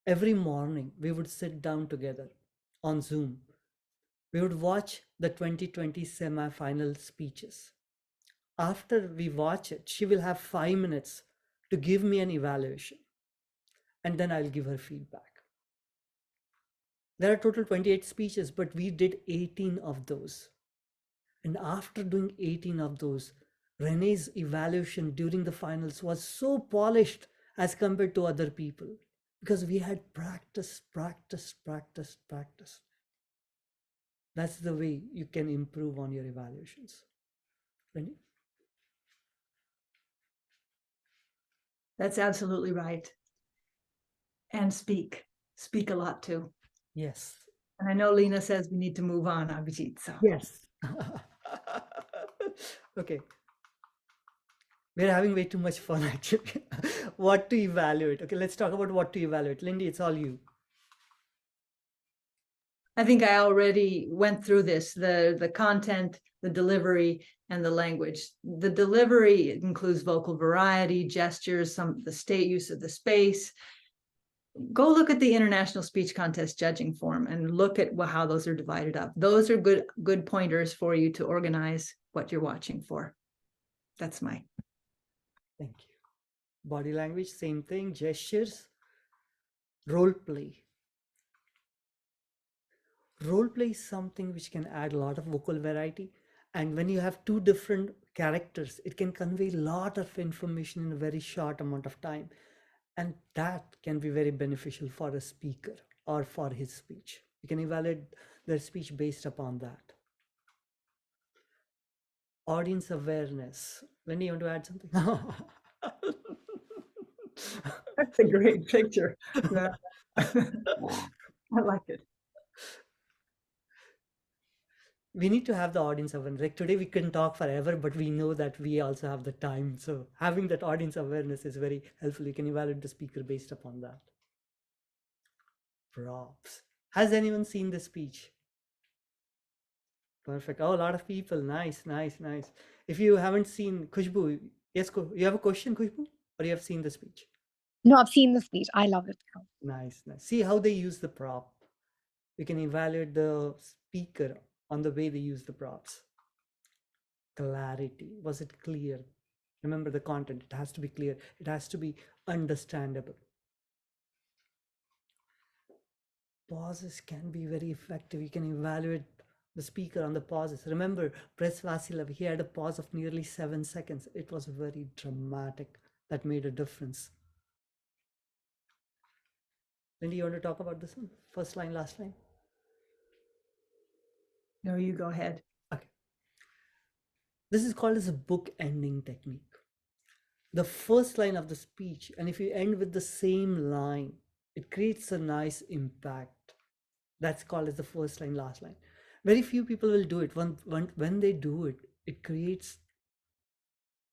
[SPEAKER 2] every morning we would sit down together on Zoom. We would watch the 2020 semi-final speeches. After we watch it, she will have 5 minutes to give me an evaluation. And then I'll give her feedback. There are total 28 speeches, but we did 18 of those. And after doing 18 of those, Renee's evaluation during the finals was so polished as compared to other people, because we had practice. That's the way you can improve on your evaluations. Lindy?
[SPEAKER 6] That's absolutely right. And speak a lot too.
[SPEAKER 2] Yes.
[SPEAKER 6] And I know Lena says we need to move on, Abhijeet. So
[SPEAKER 2] Yes. Okay. We're having way too much fun actually. What to evaluate? Okay, let's talk about what to evaluate. Lindy, it's all you.
[SPEAKER 6] I think I already went through this, the content, the delivery, and the language. The delivery includes vocal variety, gestures, some the state use of the space. Go look at the International Speech Contest judging form and look at how those are divided up. Those are good pointers for you to organize what you're watching for. That's my.
[SPEAKER 2] Thank you. Body language, same thing. Gestures. Role play. Role play is something which can add a lot of vocal variety. And when you have two different characters, it can convey a lot of information in a very short amount of time. And that can be very beneficial for a speaker or for his speech. You can evaluate their speech based upon that. Audience awareness. Lindy, you want to add something?
[SPEAKER 6] That's a great picture. Yeah. I like it.
[SPEAKER 2] We need to have the audience awareness. Like today we can talk forever, but we know that we also have the time. So having that audience awareness is very helpful. You can evaluate the speaker based upon that. Props. Has anyone seen the speech? Perfect. Oh, a lot of people. Nice, nice, nice. If you haven't seen Khushbu, yes, you have a question, Khushbu? Or you have seen the speech?
[SPEAKER 8] No, I've seen the speech. I love it.
[SPEAKER 2] Nice, nice. See how they use the prop. We can evaluate the speaker on the way they use the props. Clarity. Was it clear? Remember the content. It has to be clear. It has to be understandable. Pauses can be very effective. You can evaluate the speaker on the pauses. Remember, Pres Vasilev, he had a pause of nearly 7 seconds. It was very dramatic. That made a difference. Lindy, you want to talk about this one? First line, last line?
[SPEAKER 6] No, you go ahead.
[SPEAKER 2] Okay. This is called as a book ending technique. The first line of the speech, and if you end with the same line, it creates a nice impact. That's called as the first line, last line. Very few people will do it. When they do it, it creates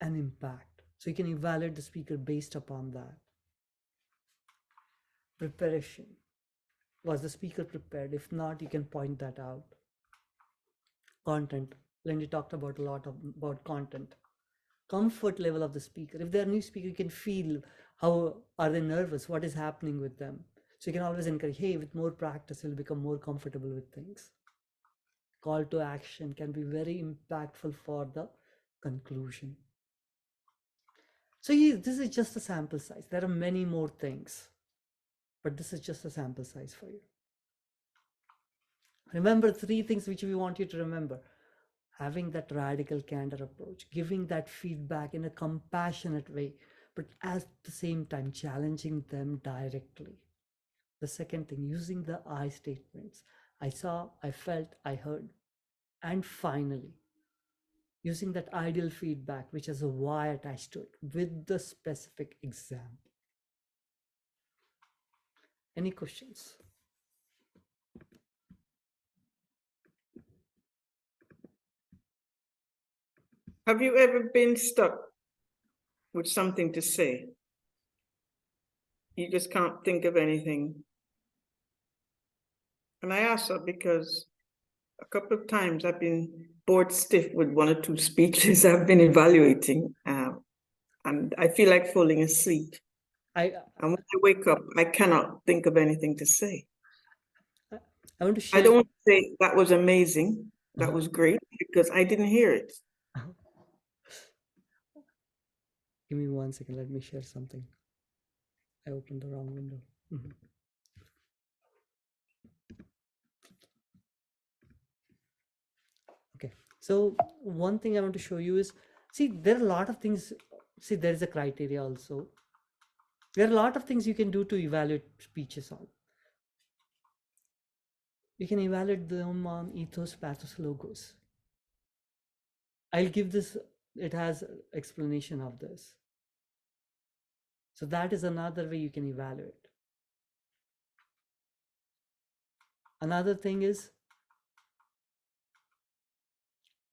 [SPEAKER 2] an impact. So you can evaluate the speaker based upon that. Preparation. Was the speaker prepared? If not, you can point that out. Content. Lindy talked about a lot about content. Comfort level of the speaker. If they're a new speaker, you can feel how are they nervous, what is happening with them. So you can always encourage, hey, with more practice, you'll become more comfortable with things. Call to action can be very impactful for the conclusion. So this is just a sample size. There are many more things, but this is just a sample size for you. Remember 3 things which we want you to remember. Having that radical candor approach, giving that feedback in a compassionate way, but at the same time challenging them directly. The second thing, using the I statements. I saw, I felt, I heard. And finally, using that ideal feedback, which has a why attached to it, with the specific example. Any questions?
[SPEAKER 10] Have you ever been stuck with something to say? You just can't think of anything. And I ask that because a couple of times I've been bored stiff with 1 or 2 speeches I've been evaluating, and I feel like falling asleep. And when I wake up, I cannot think of anything to say.
[SPEAKER 2] I want to share.
[SPEAKER 10] I don't want to say that was amazing, that was great, because I didn't hear it.
[SPEAKER 2] Give me 1 second. Let me share something. I opened the wrong window. Okay. So one thing I want to show you is, see, there are a lot of things. See, there is a criteria also. There are a lot of things you can do to evaluate speeches on. You can evaluate them on ethos, pathos, logos. I'll give this, it has explanation of this. So that is another way you can evaluate. Another thing is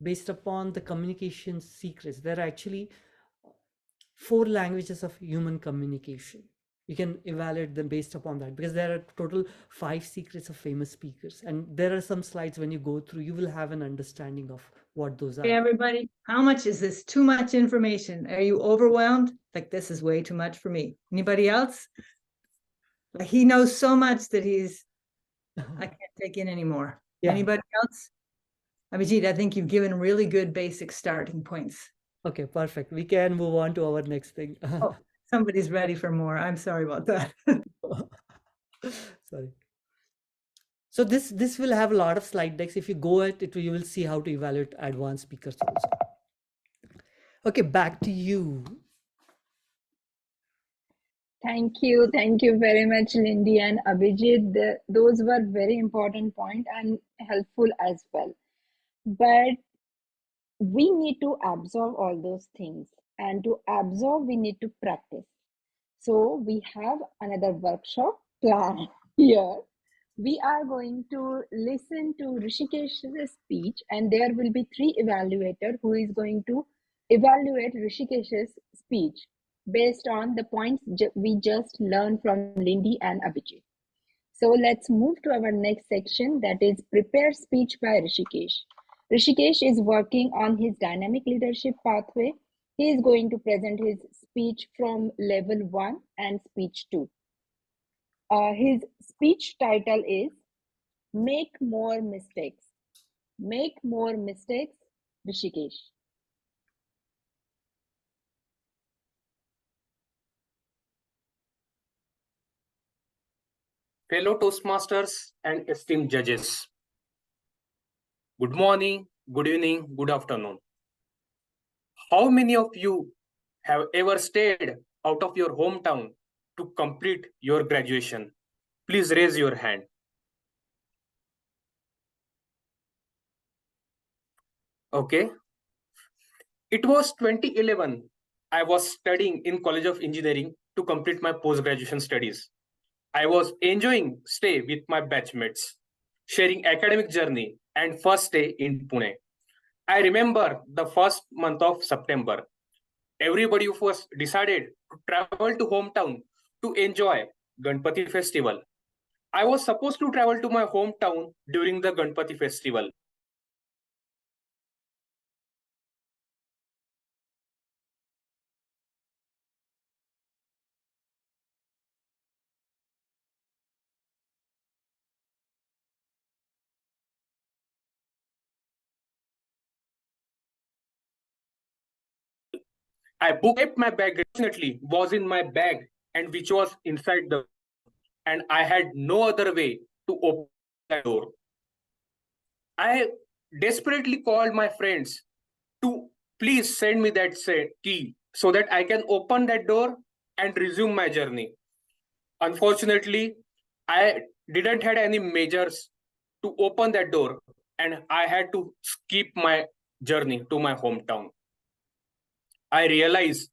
[SPEAKER 2] based upon the communication secrets. There are actually 4 languages of human communication. You can evaluate them based upon that, because there are total 5 secrets of famous speakers. And there are some slides when you go through, you will have an understanding of what those
[SPEAKER 6] Hey,
[SPEAKER 2] are.
[SPEAKER 6] everybody, how much is this? Too much information? Are you overwhelmed? Like, this is way too much for me. Anybody else? Like, he knows so much that I can't take in anymore.
[SPEAKER 2] Yeah.
[SPEAKER 6] Anybody else? Abhijeet, I think you've given really good basic starting points.
[SPEAKER 2] Okay, perfect. We can move on to our next thing.
[SPEAKER 6] Oh, somebody's ready for more. I'm sorry about that.
[SPEAKER 2] Sorry. So this will have a lot of slide decks. If you go at it, you will see how to evaluate advanced speakers also. Okay, back to you.
[SPEAKER 1] Thank you very much, Lindy and Abhijeet. Those were very important point and helpful as well. But we need to absorb all those things, and to absorb, we need to practice. So we have another workshop planned here. We are going to listen to Rishikesh's speech, and there will be 3 evaluators who is going to evaluate Rishikesh's speech based on the points we just learned from Lindy and Abhijeet. So let's move to our next section, that is prepare speech by Rishikesh. Rishikesh is working on his dynamic leadership pathway. He is going to present his speech from level 1 and speech 2. His speech title is Make More Mistakes. Make More Mistakes, Rishikesh.
[SPEAKER 11] Fellow Toastmasters and esteemed judges, good morning, good evening, good afternoon. How many of you have ever stayed out of your hometown to complete your graduation? Please raise your hand. Okay. It was 2011. I was studying in College of Engineering to complete my post-graduation studies. I was enjoying stay with my batchmates, sharing academic journey and first day in Pune. I remember the first month of September. Everybody was decided to travel to hometown to enjoy Ganpati festival. I was supposed to travel to my hometown during the Ganpati festival. I booked my bag, definitely was in my bag and which was inside the, and I had no other way to open the door. I desperately called my friends to please send me that key so that I can open that door and resume my journey. Unfortunately, I didn't had any measures to open that door and I had to skip my journey to my hometown. I realized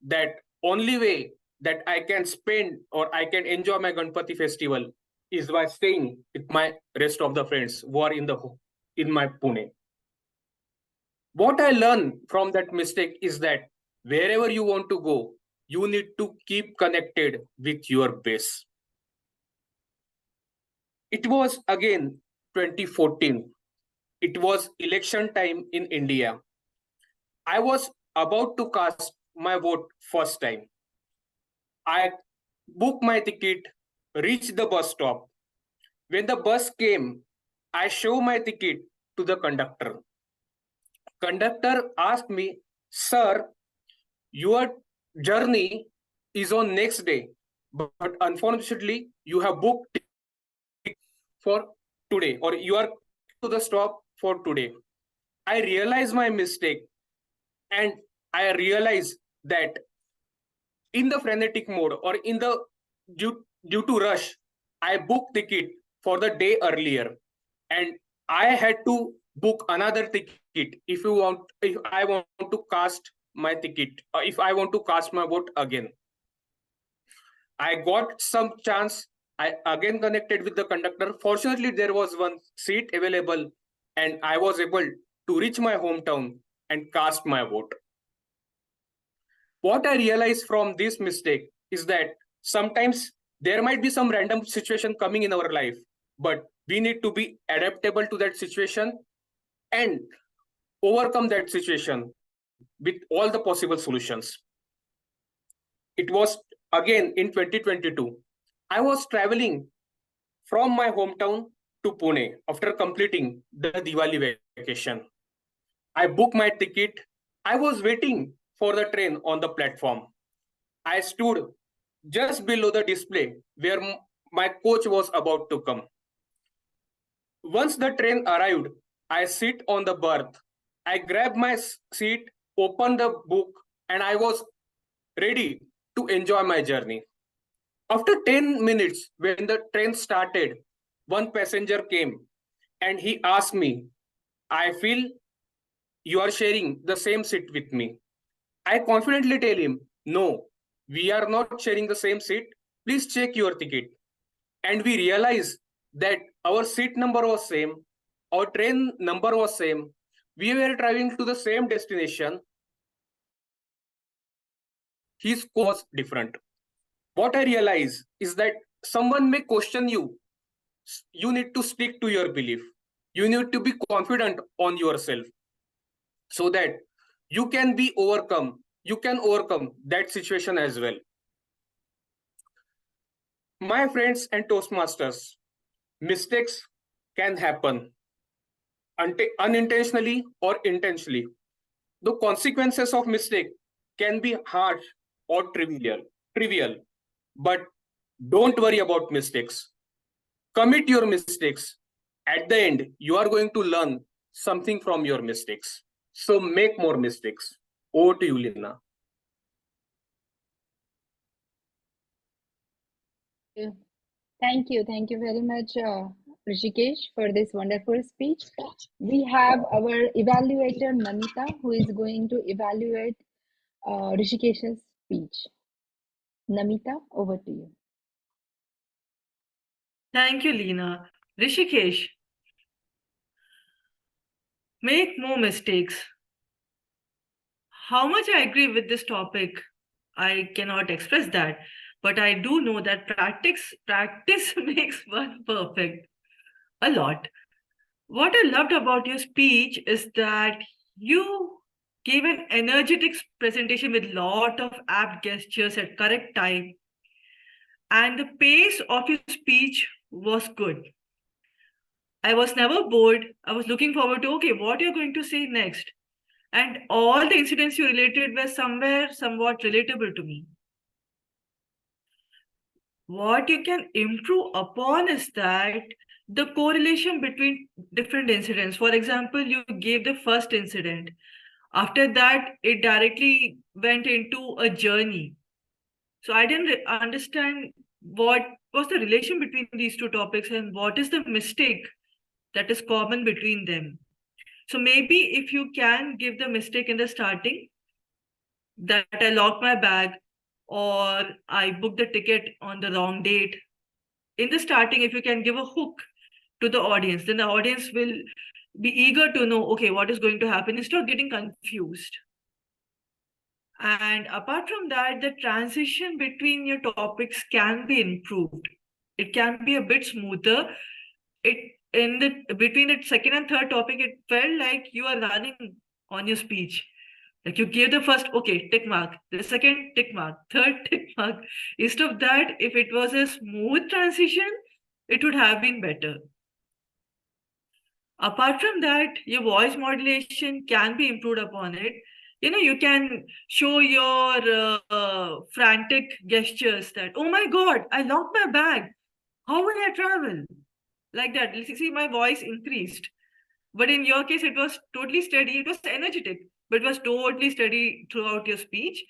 [SPEAKER 11] that only way that I can spend or I can enjoy my Ganpati festival is by staying with my rest of the friends who are in my Pune. What I learned from that mistake is that wherever you want to go, you need to keep connected with your base. It was again 2014. It was election time in India. I was about to cast my vote first time. I booked my ticket, reached the bus stop. When the bus came, I show my ticket to the conductor. Conductor asked me, "Sir, your journey is on next day, but unfortunately, you have booked for today, or you are to the stop for today." I realized my mistake, and I realized that in the frenetic mode or due to rush, I booked ticket for the day earlier. and I had to book another ticket if I want to cast my ticket, or if I want to cast my vote again. I got some chance. I again connected with the conductor. Fortunately, there was one seat available, and I was able to reach my hometown and cast my vote. What I realized from this mistake is that sometimes there might be some random situation coming in our life, but we need to be adaptable to that situation and overcome that situation with all the possible solutions. It was again in 2022. I was traveling from my hometown to Pune after completing the Diwali vacation. I booked my ticket. I was waiting for the train on the platform. I stood just below the display where my coach was about to come. Once the train arrived, I sit on the berth. I grabbed my seat, opened the book, and I was ready to enjoy my journey. After 10 minutes, when the train started, one passenger came and he asked me, I feel you are sharing the same seat with me. I confidently tell him, no, we are not sharing the same seat. Please check your ticket. And we realized that our seat number was same, our train number was same. We were traveling to the same destination. His coach was different. What I realize is that someone may question you. You need to stick to your belief. You need to be confident on yourself so that you can overcome that situation as well. My friends and Toastmasters, mistakes can happen unintentionally or intentionally. The consequences of mistake can be harsh or trivial, but don't worry about mistakes. Commit your mistakes. At the end, you are going to learn something from your mistakes. So make more mistakes. Over to you, Lina.
[SPEAKER 1] Thank you. Thank you very much, Rishikesh, for this wonderful speech. We have our evaluator, Namita, who is going to evaluate Rishikesh's speech. Namita, over to you.
[SPEAKER 4] Thank you, Lina. Rishikesh, make more mistakes. How much I agree with this topic, I cannot express that, but I do know that practice makes one perfect. A lot. What I loved about your speech is that you gave an energetic presentation with lot of apt gestures at correct time, and the pace of your speech was good. I was never bored. I was looking forward to, okay, what you're going to say next. And all the incidents you related were somewhat relatable to me. What you can improve upon is that the correlation between different incidents. For example, you gave the first incident. After that, it directly went into a journey. So I didn't understand what was the relation between these two topics and what is the mistake that is common between them. So maybe if you can give the mistake in the starting, that I locked my bag or I booked the ticket on the wrong date. In the starting, if you can give a hook to the audience, then the audience will be eager to know, okay, what is going to happen instead of getting confused. And apart from that, the transition between your topics can be improved. It can be a bit smoother. Between the second and third topic, it felt like you are running on your speech. Like you gave the first, okay, tick mark, the second tick mark, third tick mark. Instead of that, if it was a smooth transition, it would have been better. Apart from that, your voice modulation can be improved upon it. You can show your frantic gestures that, oh my God, I locked my bag. How will I travel? Like that. See, my voice increased. But in your case, it was totally steady. It was energetic, but it was totally steady throughout your speech.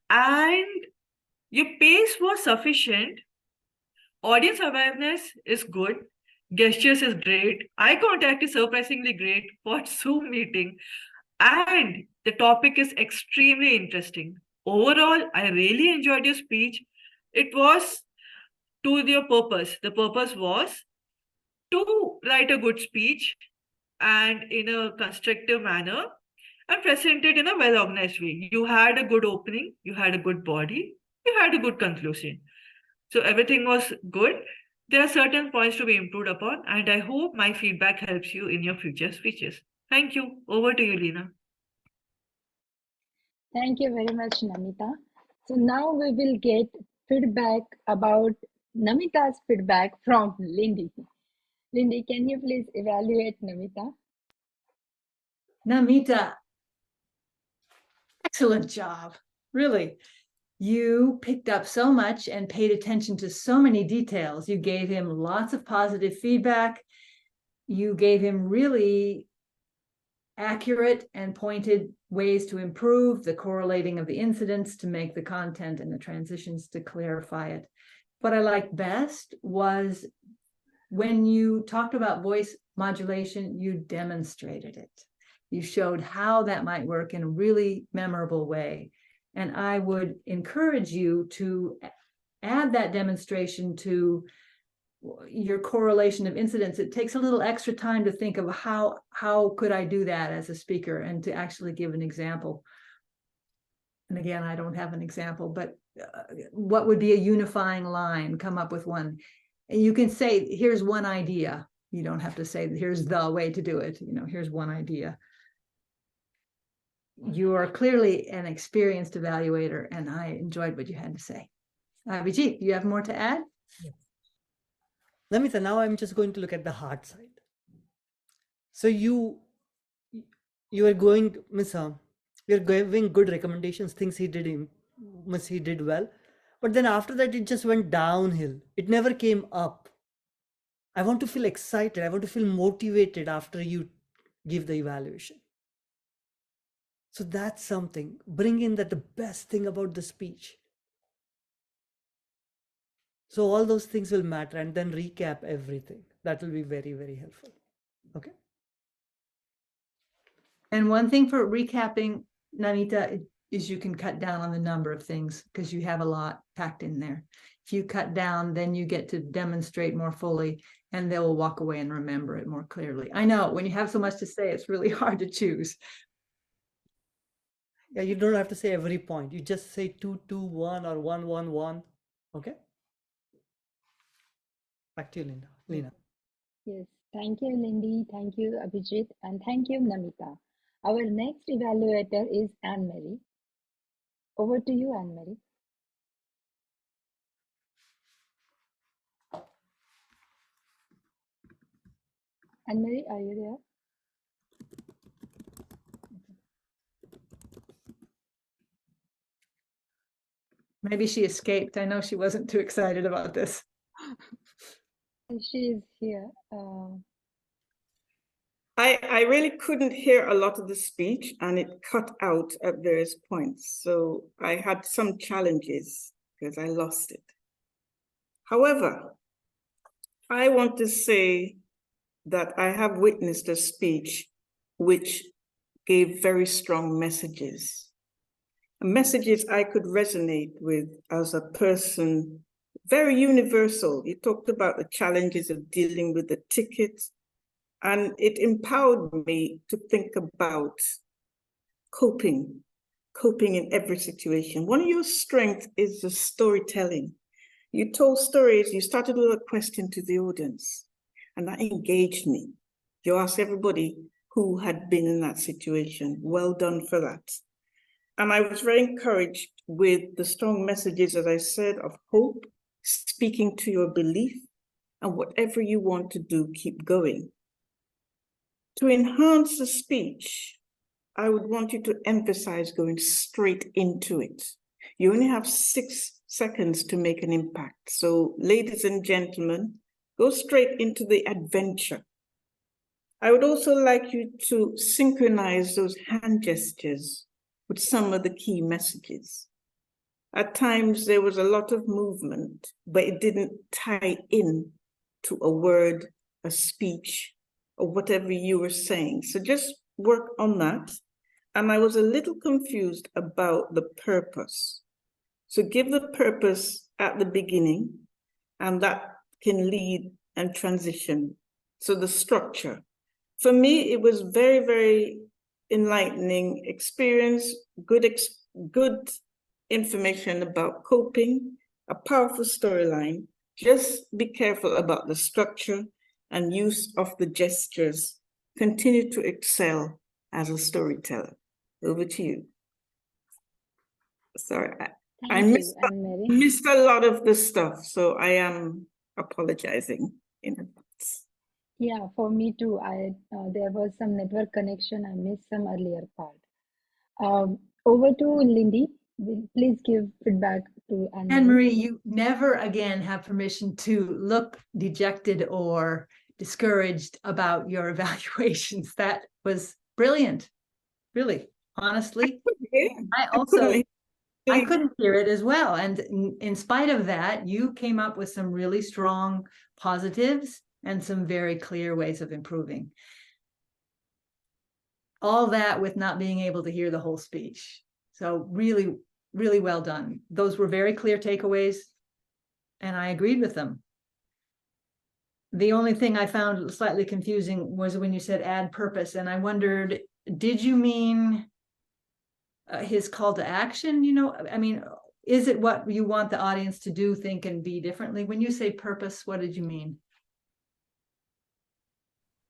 [SPEAKER 4] And your pace was sufficient. Audience awareness is good. Gestures is great. Eye contact is surprisingly great for Zoom meeting. And the topic is extremely interesting. Overall, I really enjoyed your speech. It was to your purpose. The purpose was to write a good speech and in a constructive manner and present it in a well organized way. You had a good opening, you had a good body, you had a good conclusion. So everything was good. There are certain points to be improved upon, and I hope my feedback helps you in your future speeches. Thank you. Over to you, Lena.
[SPEAKER 1] Thank you very much, Namita. So now we will get feedback about Namita's feedback from Lindy. Lindy, can you please evaluate Namita?
[SPEAKER 6] Namita, excellent job. Really. You picked up so much and paid attention to so many details. You gave him lots of positive feedback. You gave him really accurate and pointed ways to improve the correlating of the incidents to make the content and the transitions to clarify it. What I liked best was when you talked about voice modulation, you demonstrated it. You showed how that might work in a really memorable way. And I would encourage you to add that demonstration to your correlation of incidents. It takes a little extra time to think of how could I do that as a speaker and to actually give an example. And again, I don't have an example, but what would be a unifying line? Come up with one. And you can say, here's one idea. You don't have to say, here's the way to do it. Here's one idea. You are clearly an experienced evaluator, and I enjoyed what you had to say. Abhijeet, do you have more to add?
[SPEAKER 2] Namita, now I'm just going to look at the hard side. So you are going, you're giving good recommendations, things he did well, but then after that it just went downhill. It never came up. I want to feel excited. I want to feel motivated after you give the evaluation. So that's something. Bring in that the best thing about the speech. So all those things will matter, and then recap everything. That will be very, very helpful. Okay.
[SPEAKER 6] And one thing for recapping, Namita, is you can cut down on the number of things because you have a lot packed in there. If you cut down, then you get to demonstrate more fully and they will walk away and remember it more clearly. I know when you have so much to say, it's really hard to choose.
[SPEAKER 2] Yeah, you don't have to say every point. You just say 2, 2, 1 or 1, 1, 1. Okay. Back to you, Lena.
[SPEAKER 1] Yes, thank you, Lindy. Thank you, Abhijeet, and thank you, Namita. Our next evaluator is Anne-Marie. Over to you, Anne-Marie. Anne-Marie, are you there?
[SPEAKER 6] Maybe she escaped. I know she wasn't too excited about this.
[SPEAKER 1] She is here.
[SPEAKER 10] I really couldn't hear a lot of the speech and it cut out at various points. So I had some challenges because I lost it. However, I want to say that I have witnessed a speech which gave very strong messages. Messages I could resonate with as a person, very universal. You talked about the challenges of dealing with the tickets, and it empowered me to think about coping in every situation. One of your strengths is the storytelling. You told stories, you started with a question to the audience, and that engaged me. You asked everybody who had been in that situation. Well done for that. And I was very encouraged with the strong messages, as I said, of hope, speaking to your belief, and whatever you want to do, keep going. To enhance the speech, I would want you to emphasize going straight into it. You only have 6 seconds to make an impact. So, ladies and gentlemen, go straight into the adventure. I would also like you to synchronize those hand gestures with some of the key messages. At times, there was a lot of movement, but it didn't tie in to a word, a speech or whatever you were saying. So just work on that. And I was a little confused about the purpose. So give the purpose at the beginning, and that can lead and transition. So the structure. For me, it was very, very enlightening experience, good information about coping, a powerful storyline. Just be careful about the structure and use of the gestures. Continue to excel as a storyteller. Over to you. Sorry, I
[SPEAKER 1] Thank you, Anne-Marie.
[SPEAKER 10] missed a lot of the stuff, so I am apologizing in advance.
[SPEAKER 1] Yeah, for me too. There was some network connection. I missed some earlier part. Over to Lindy. Please give feedback to Anne-Marie.
[SPEAKER 6] Anne-Marie, you never again have permission to look dejected or discouraged about your evaluations. That was brilliant. Really, honestly. I couldn't hear it as well. And in spite of that, you came up with some really strong positives and some very clear ways of improving. All that with not being able to hear the whole speech. So really, really well done. Those were very clear takeaways, and I agreed with them. The only thing I found slightly confusing was when you said add purpose, and I wondered, did you mean his call to action? You know, I mean, is it what you want the audience to do, think, and be differently? When you say purpose, what did you mean?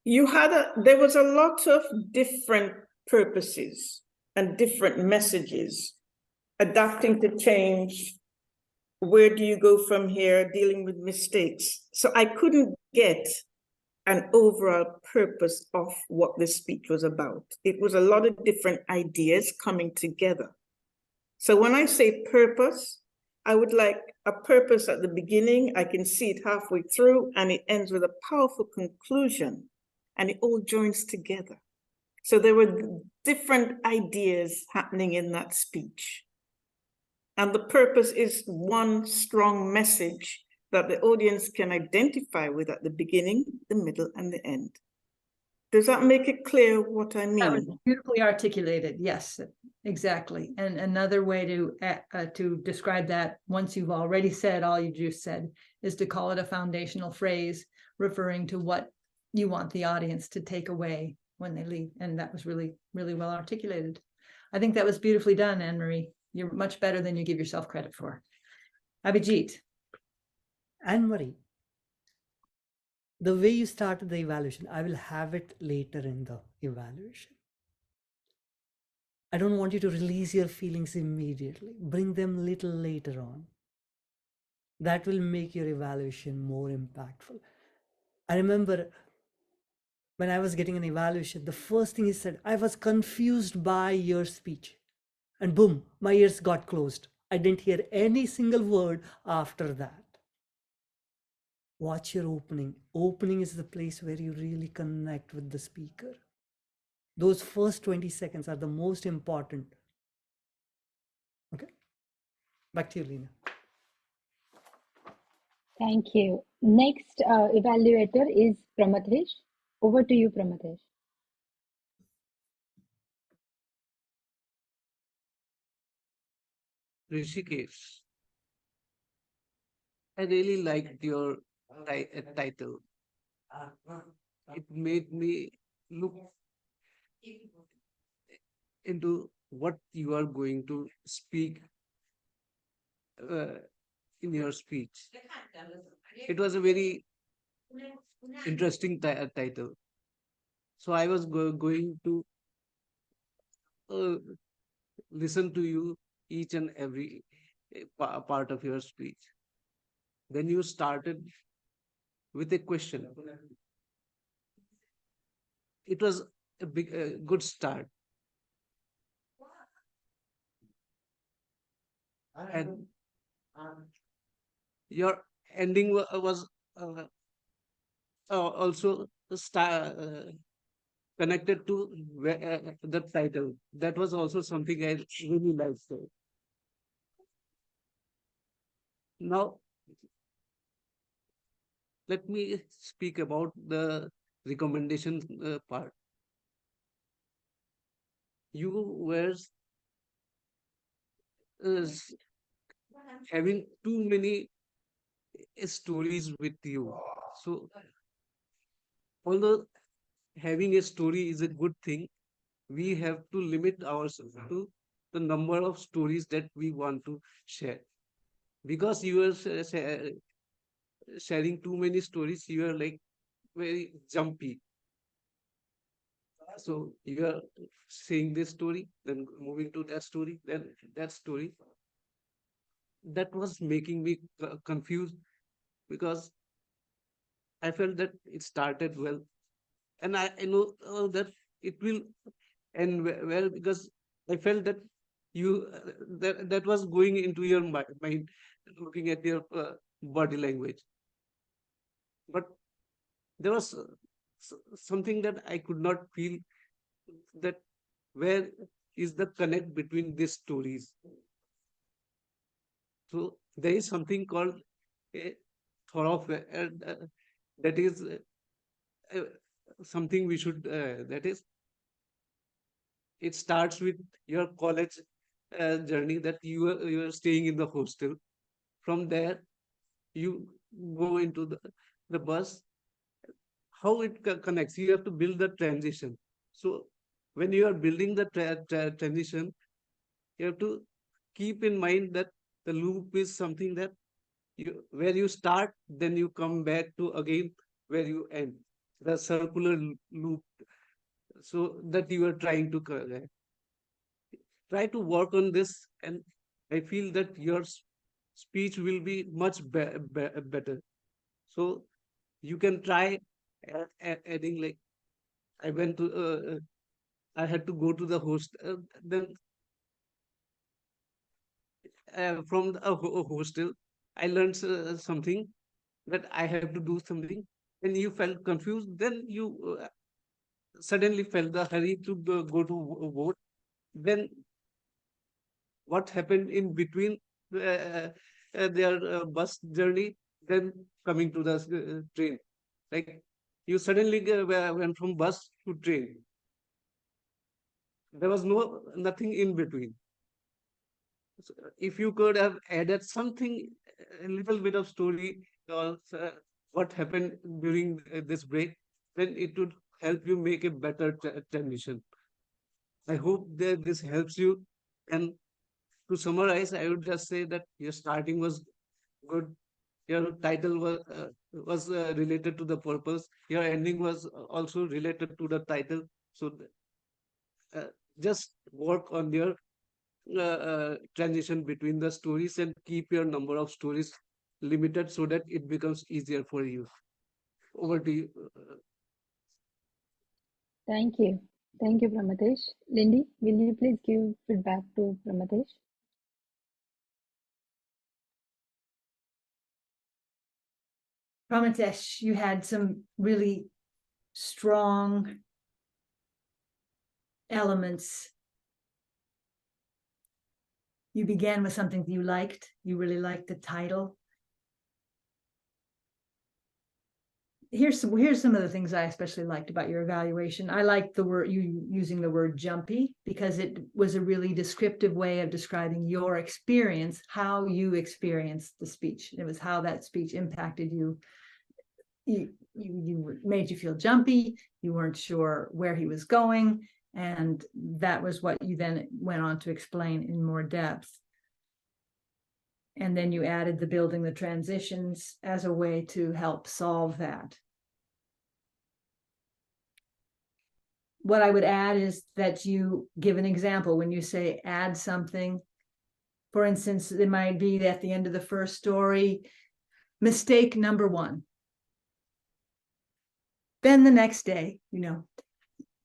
[SPEAKER 10] There was a lot of different purposes and different messages, adapting to change, where do you go from here, dealing with mistakes. So I couldn't get an overall purpose of what this speech was about. It was a lot of different ideas coming together. So when I say purpose, I would like a purpose at the beginning. I can see it halfway through, and it ends with a powerful conclusion, and it all joins together. So there were different ideas happening in that speech. And the purpose is one strong message that the audience can identify with at the beginning, the middle, and the end. Does that make it clear what I mean?
[SPEAKER 6] That was beautifully articulated. Yes, exactly. And another way to describe that, once you've already said all you just said, is to call it a foundational phrase referring to what you want the audience to take away when they leave. And that was really, really well articulated. I think that was beautifully done, Anne-Marie. You're much better than you give yourself credit for. Abhijeet.
[SPEAKER 2] Anne-Marie, the way you started the evaluation, I will have it later in the evaluation. I don't want you to release your feelings immediately. Bring them little later on. That will make your evaluation more impactful. I remember when I was getting an evaluation, the first thing he said, I was confused by your speech. And boom, my ears got closed. I didn't hear any single word after that. Watch your opening. Opening is the place where you really connect with the speaker. Those first 20 seconds are the most important. Okay. Back to you, Lena.
[SPEAKER 1] Thank you. Next evaluator is Pramathesh. Over to you, Pramathesh.
[SPEAKER 3] Rishikesh, I really liked your title. It made me look into what you are going to speak in your speech. It was a very interesting title. So I was going to listen to you each and every part of your speech. When you started with a question, it was a good start. And your ending was also connected to the title. That was also something I really liked. Now, let me speak about the recommendation part. You were s- having too many stories with you. So, although having a story is a good thing, we have to limit ourselves to the number of stories that we want to share. Because you are sharing too many stories, you are like very jumpy. So you are saying this story, then moving to that story, then that story. That was making me confused because I felt that it started well, and I know that it will end well because I felt that you that was going into your mind, looking at your body language. But there was something that I could not feel, that where is the connect between these stories. So there is something called a thoroughfare, that is uh, something we should, that is, it starts with your college journey, that you are staying in the hostel. From there you go into the bus. How it connects, you have to build the transition. So when you are building the transition, you have to keep in mind that the loop is something that where you start, then you come back to again where you end, the circular loop. So that you are trying to try to work on this, and I feel that your speech will be much better. So you can try adding, like, I went to I had to go to the host, then from the hostel I learned something, that I have to do something, and you felt confused, then you suddenly felt the hurry to go to vote. Then what happened in between their bus journey, then coming to the train, like you suddenly went from bus to train. There was nothing in between. So if you could have added something, a little bit of story, or what happened during this break, then it would help you make a better transition. I hope that this helps you. And to summarize, I would just say that your starting was good. Your title was related to the purpose. Your ending was also related to the title. So uh, just work on your transition between the stories, and keep your number of stories limited so that it becomes easier for you. Over to you.
[SPEAKER 1] Thank you. Thank you, Pramatesh. Lindy, will you please give feedback to Pramatesh?
[SPEAKER 6] Pramatesh, you had some really strong elements. You began with something you liked. You really liked the title. Here's some of the things I especially liked about your evaluation. I liked the word you using the word jumpy, because it was a really descriptive way of describing your experience, how you experienced the speech. It was how that speech impacted you. You made you feel jumpy. You weren't sure where he was going, and that was what you then went on to explain in more depth. And then you added the building the transitions as a way to help solve that. What I would add is that you give an example when you say add something. For instance, it might be at the end of the first story, mistake number 1. Then the next day,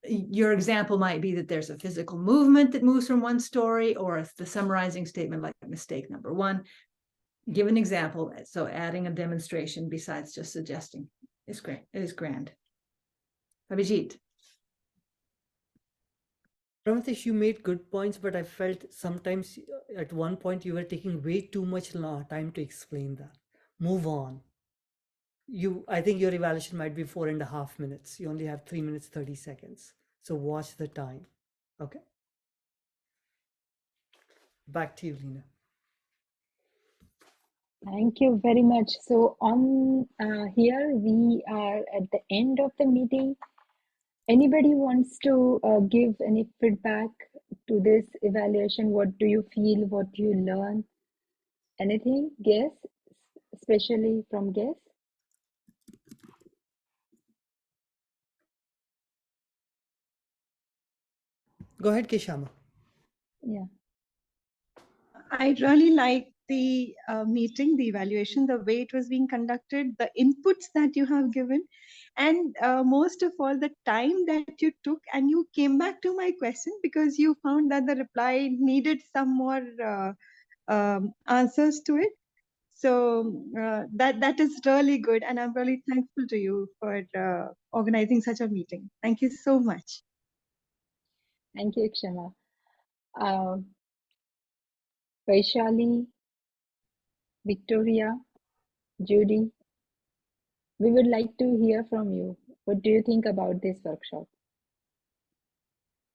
[SPEAKER 6] your example might be that there's a physical movement that moves from one story, or the summarizing statement like mistake number 1. Give an example. So adding a demonstration besides just suggesting is great. It is grand. Abhijeet.
[SPEAKER 2] Pramathesh, you made good points, but I felt sometimes at one point you were taking way too much time to explain that. Move on. I think your evaluation might be 4.5 minutes. You only have 3 minutes, 30 seconds. So watch the time. Okay. Back to you, Lena.
[SPEAKER 1] Thank you very much. So on here we are at the end of the meeting. Anybody wants to give any feedback to this evaluation? What do you feel? What do you learn? Anything? Guess, especially from guess.
[SPEAKER 2] Go ahead, Keshama.
[SPEAKER 1] Yeah.
[SPEAKER 12] I really liked the meeting, the evaluation, the way it was being conducted, the inputs that you have given, and most of all, the time that you took and you came back to my question because you found that the reply needed some more answers to it. So that is really good, and I'm really thankful to you for organizing such a meeting. Thank you so much.
[SPEAKER 1] Thank you, Kshama. Vaishali, Victoria, Judy, we would like to hear from you. What do you think about this workshop?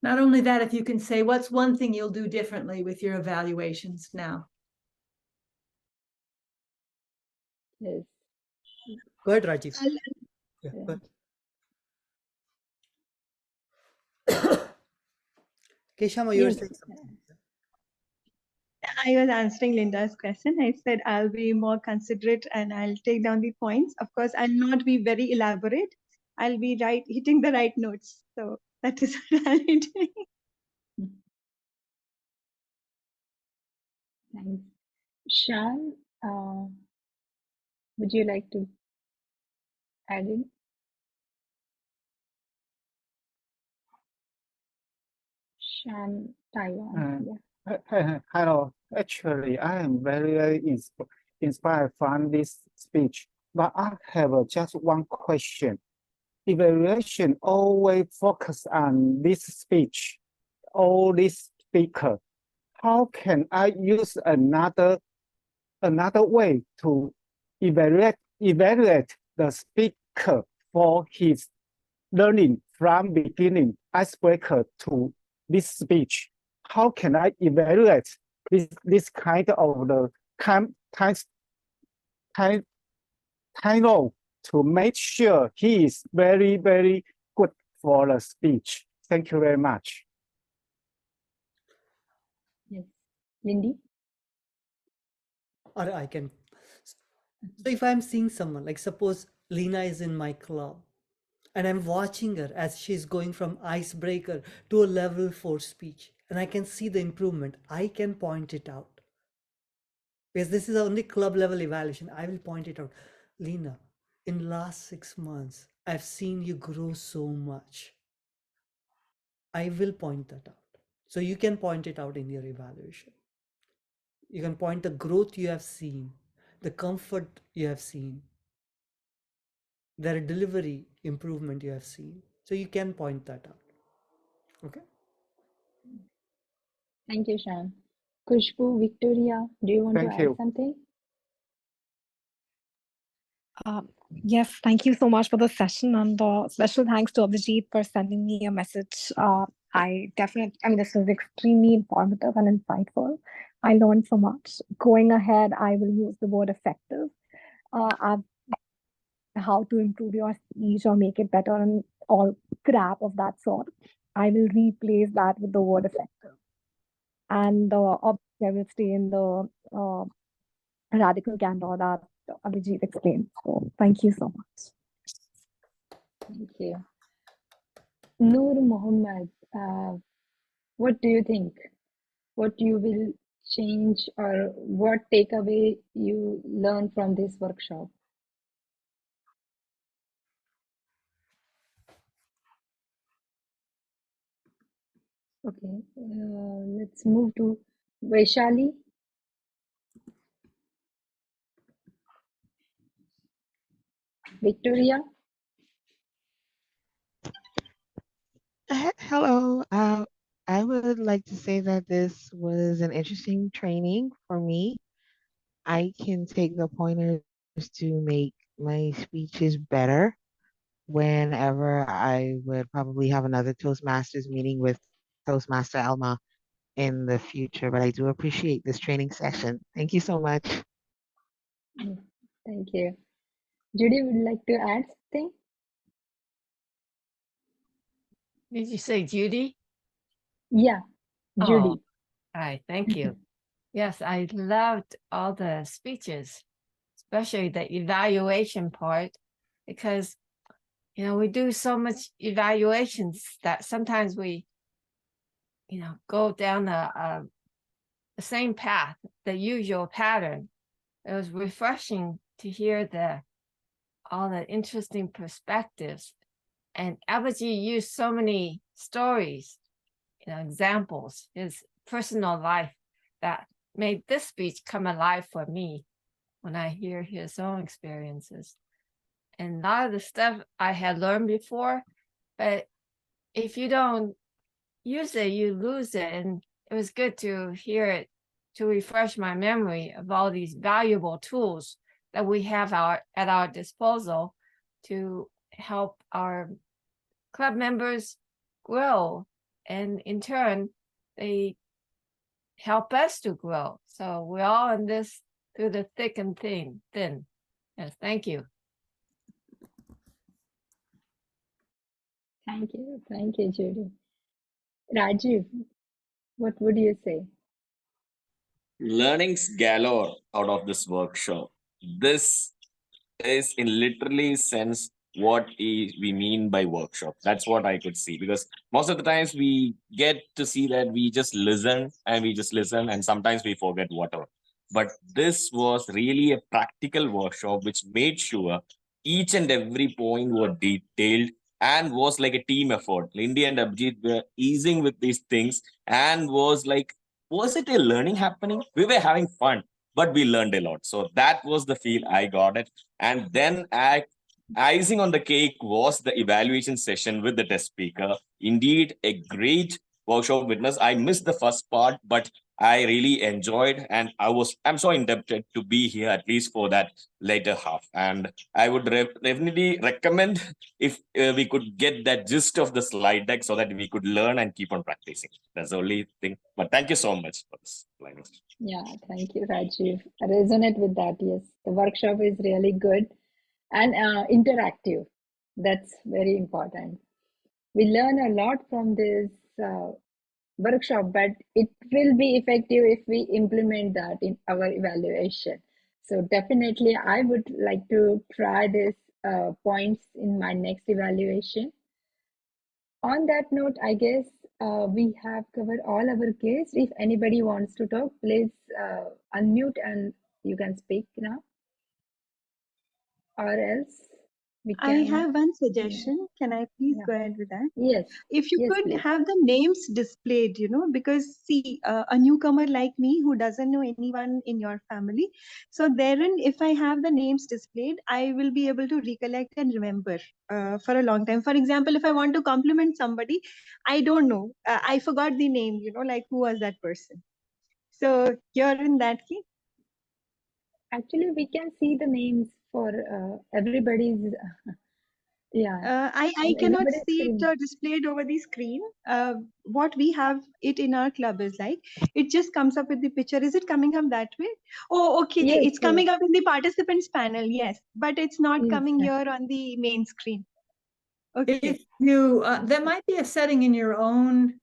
[SPEAKER 6] Not only that, if you can say, what's one thing you'll do differently with your evaluations now?
[SPEAKER 1] Yes.
[SPEAKER 2] Go ahead, Rajiv. Yeah, go ahead. Keshama, you were saying something.
[SPEAKER 12] I was answering Linda's question. I said I'll be more considerate and I'll take down the points. Of course, I'll not be very elaborate. I'll be hitting the right notes. So that is what I'll be doing.
[SPEAKER 1] Thanks. Shan, would you like to add in? Shan, Taiwan. Yeah.
[SPEAKER 15] Hello. Actually, I am very inspired from this speech, but I have just one question. Evaluation always focus on this speech, all this speaker. How can I use another way to evaluate the speaker for his learning from beginning icebreaker to this speech? How can I evaluate this kind of the time to make sure he is very, very good for the speech? Thank you very much.
[SPEAKER 1] Yes. Lindy?
[SPEAKER 2] Or I can. So if I'm seeing someone, like suppose Lena is in my club and I'm watching her as she's going from icebreaker to a level 4 speech, and I can see the improvement, I can point it out. Because this is only club level evaluation, I will point it out. Lena, in last 6 months, I've seen you grow so much. I will point that out. So you can point it out in your evaluation. You can point the growth you have seen, the comfort you have seen, their delivery improvement you have seen. So you can point that out. Okay.
[SPEAKER 1] Thank you, Shan. Kushbu, Victoria, do you want to add something?
[SPEAKER 8] Yes, thank you so much for the session, and special thanks to Abhijeet for sending me a message. This was extremely informative and insightful. I learned so much. Going ahead, I will use the word effective. How to improve your speech or make it better and all crap of that sort. I will replace that with the word effective. And obviously, I will stay in the radical candor that Abhijeet explained. So thank you so much.
[SPEAKER 1] Thank you. Noor Mohammed, what do you think? What you will change or what takeaway you learn from this workshop? Okay, let's move to Vaishali. Victoria.
[SPEAKER 16] Hello. I would like to say that this was an interesting training for me. I can take the pointers to make my speech is better whenever I would probably have another Toastmasters meeting with Toastmaster Alma in the future. But I do appreciate this training session. Thank you so much.
[SPEAKER 1] Thank you. Judy, would you like to add something?
[SPEAKER 7] Did you say Judy?
[SPEAKER 1] Yeah,
[SPEAKER 7] Oh,
[SPEAKER 1] Judy.
[SPEAKER 7] hi, thank you. Yes, I loved all the speeches, especially the evaluation part, because we do so much evaluations that sometimes we go down the same path, the usual pattern. It was refreshing to hear all the interesting perspectives, and Abhijeet used so many stories, examples, his personal life, that made this speech come alive for me when I hear his own experiences. And a lot of the stuff I had learned before, but if you don't use it, you lose it. And it was good to hear it, to refresh my memory of all these valuable tools that we have at our disposal to help our club members grow. And in turn, they help us to grow. So we're all in this through the thick and thin. Yes, thank you.
[SPEAKER 1] Thank you, Judy. Rajiv, what would you say?
[SPEAKER 14] Learnings galore out of this workshop. This is in literally sense what we mean by workshop. That's what I could see, because most of the times we get to see that we just listen and we just listen and sometimes we forget whatever. But this was really a practical workshop which made sure each and every point were detailed and was like a team effort. Lindy and Abhijeet were easing with these things and was it a learning happening? We were having fun, but we learned a lot. So that was the feel I got it. And then icing on the cake was the evaluation session with the test speaker. Indeed, a great workshop witness. I missed the first part, but I really enjoyed, and I'm so indebted to be here at least for that later half. And I would definitely recommend if we could get that gist of the slide deck so that we could learn and keep on practicing. That's the only thing. But thank you so much for this.
[SPEAKER 1] Yeah, thank you, Rajiv. I resonate with that. Yes, the workshop is really good and interactive. That's very important. We learn a lot from this workshop, but it will be effective if we implement that in our evaluation. So definitely, I would like to try this points in my next evaluation. On that note, I guess we have covered all our case. If anybody wants to talk, please unmute and you can speak now. Or else we
[SPEAKER 12] I
[SPEAKER 1] can.
[SPEAKER 12] have one suggestion. Can I please go ahead with that?
[SPEAKER 1] Yes.
[SPEAKER 12] If you
[SPEAKER 1] Yes,
[SPEAKER 12] could
[SPEAKER 1] please.
[SPEAKER 12] have the names displayed, because see, a newcomer like me who doesn't know anyone in your family. So therein, if I have the names displayed, I will be able to recollect and remember for a long time. For example, if I want to compliment somebody, I don't know. I forgot the name, like who was that person. So you're in that case.
[SPEAKER 1] Actually, we can see the names for everybody's. Yeah.
[SPEAKER 12] I cannot see it displayed over the screen. What we have it in our club is like, it just comes up with the picture. Is it coming up that way? Oh, okay.
[SPEAKER 1] Yes,
[SPEAKER 12] It's coming up in the participants panel. Yes, but it's not
[SPEAKER 1] Yes,
[SPEAKER 12] coming
[SPEAKER 1] yeah.
[SPEAKER 12] here on the main screen. Okay.
[SPEAKER 6] If you, there might be a setting in your own.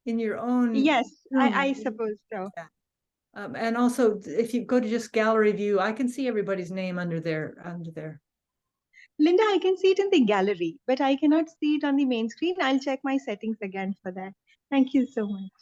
[SPEAKER 12] Yes,
[SPEAKER 6] room.
[SPEAKER 12] I suppose so.
[SPEAKER 6] And also, if you go to just gallery view, I can see everybody's name under there.
[SPEAKER 12] Linda, I can see it in the gallery, but I cannot see it on the main screen. I'll check my settings again for that. Thank you so much.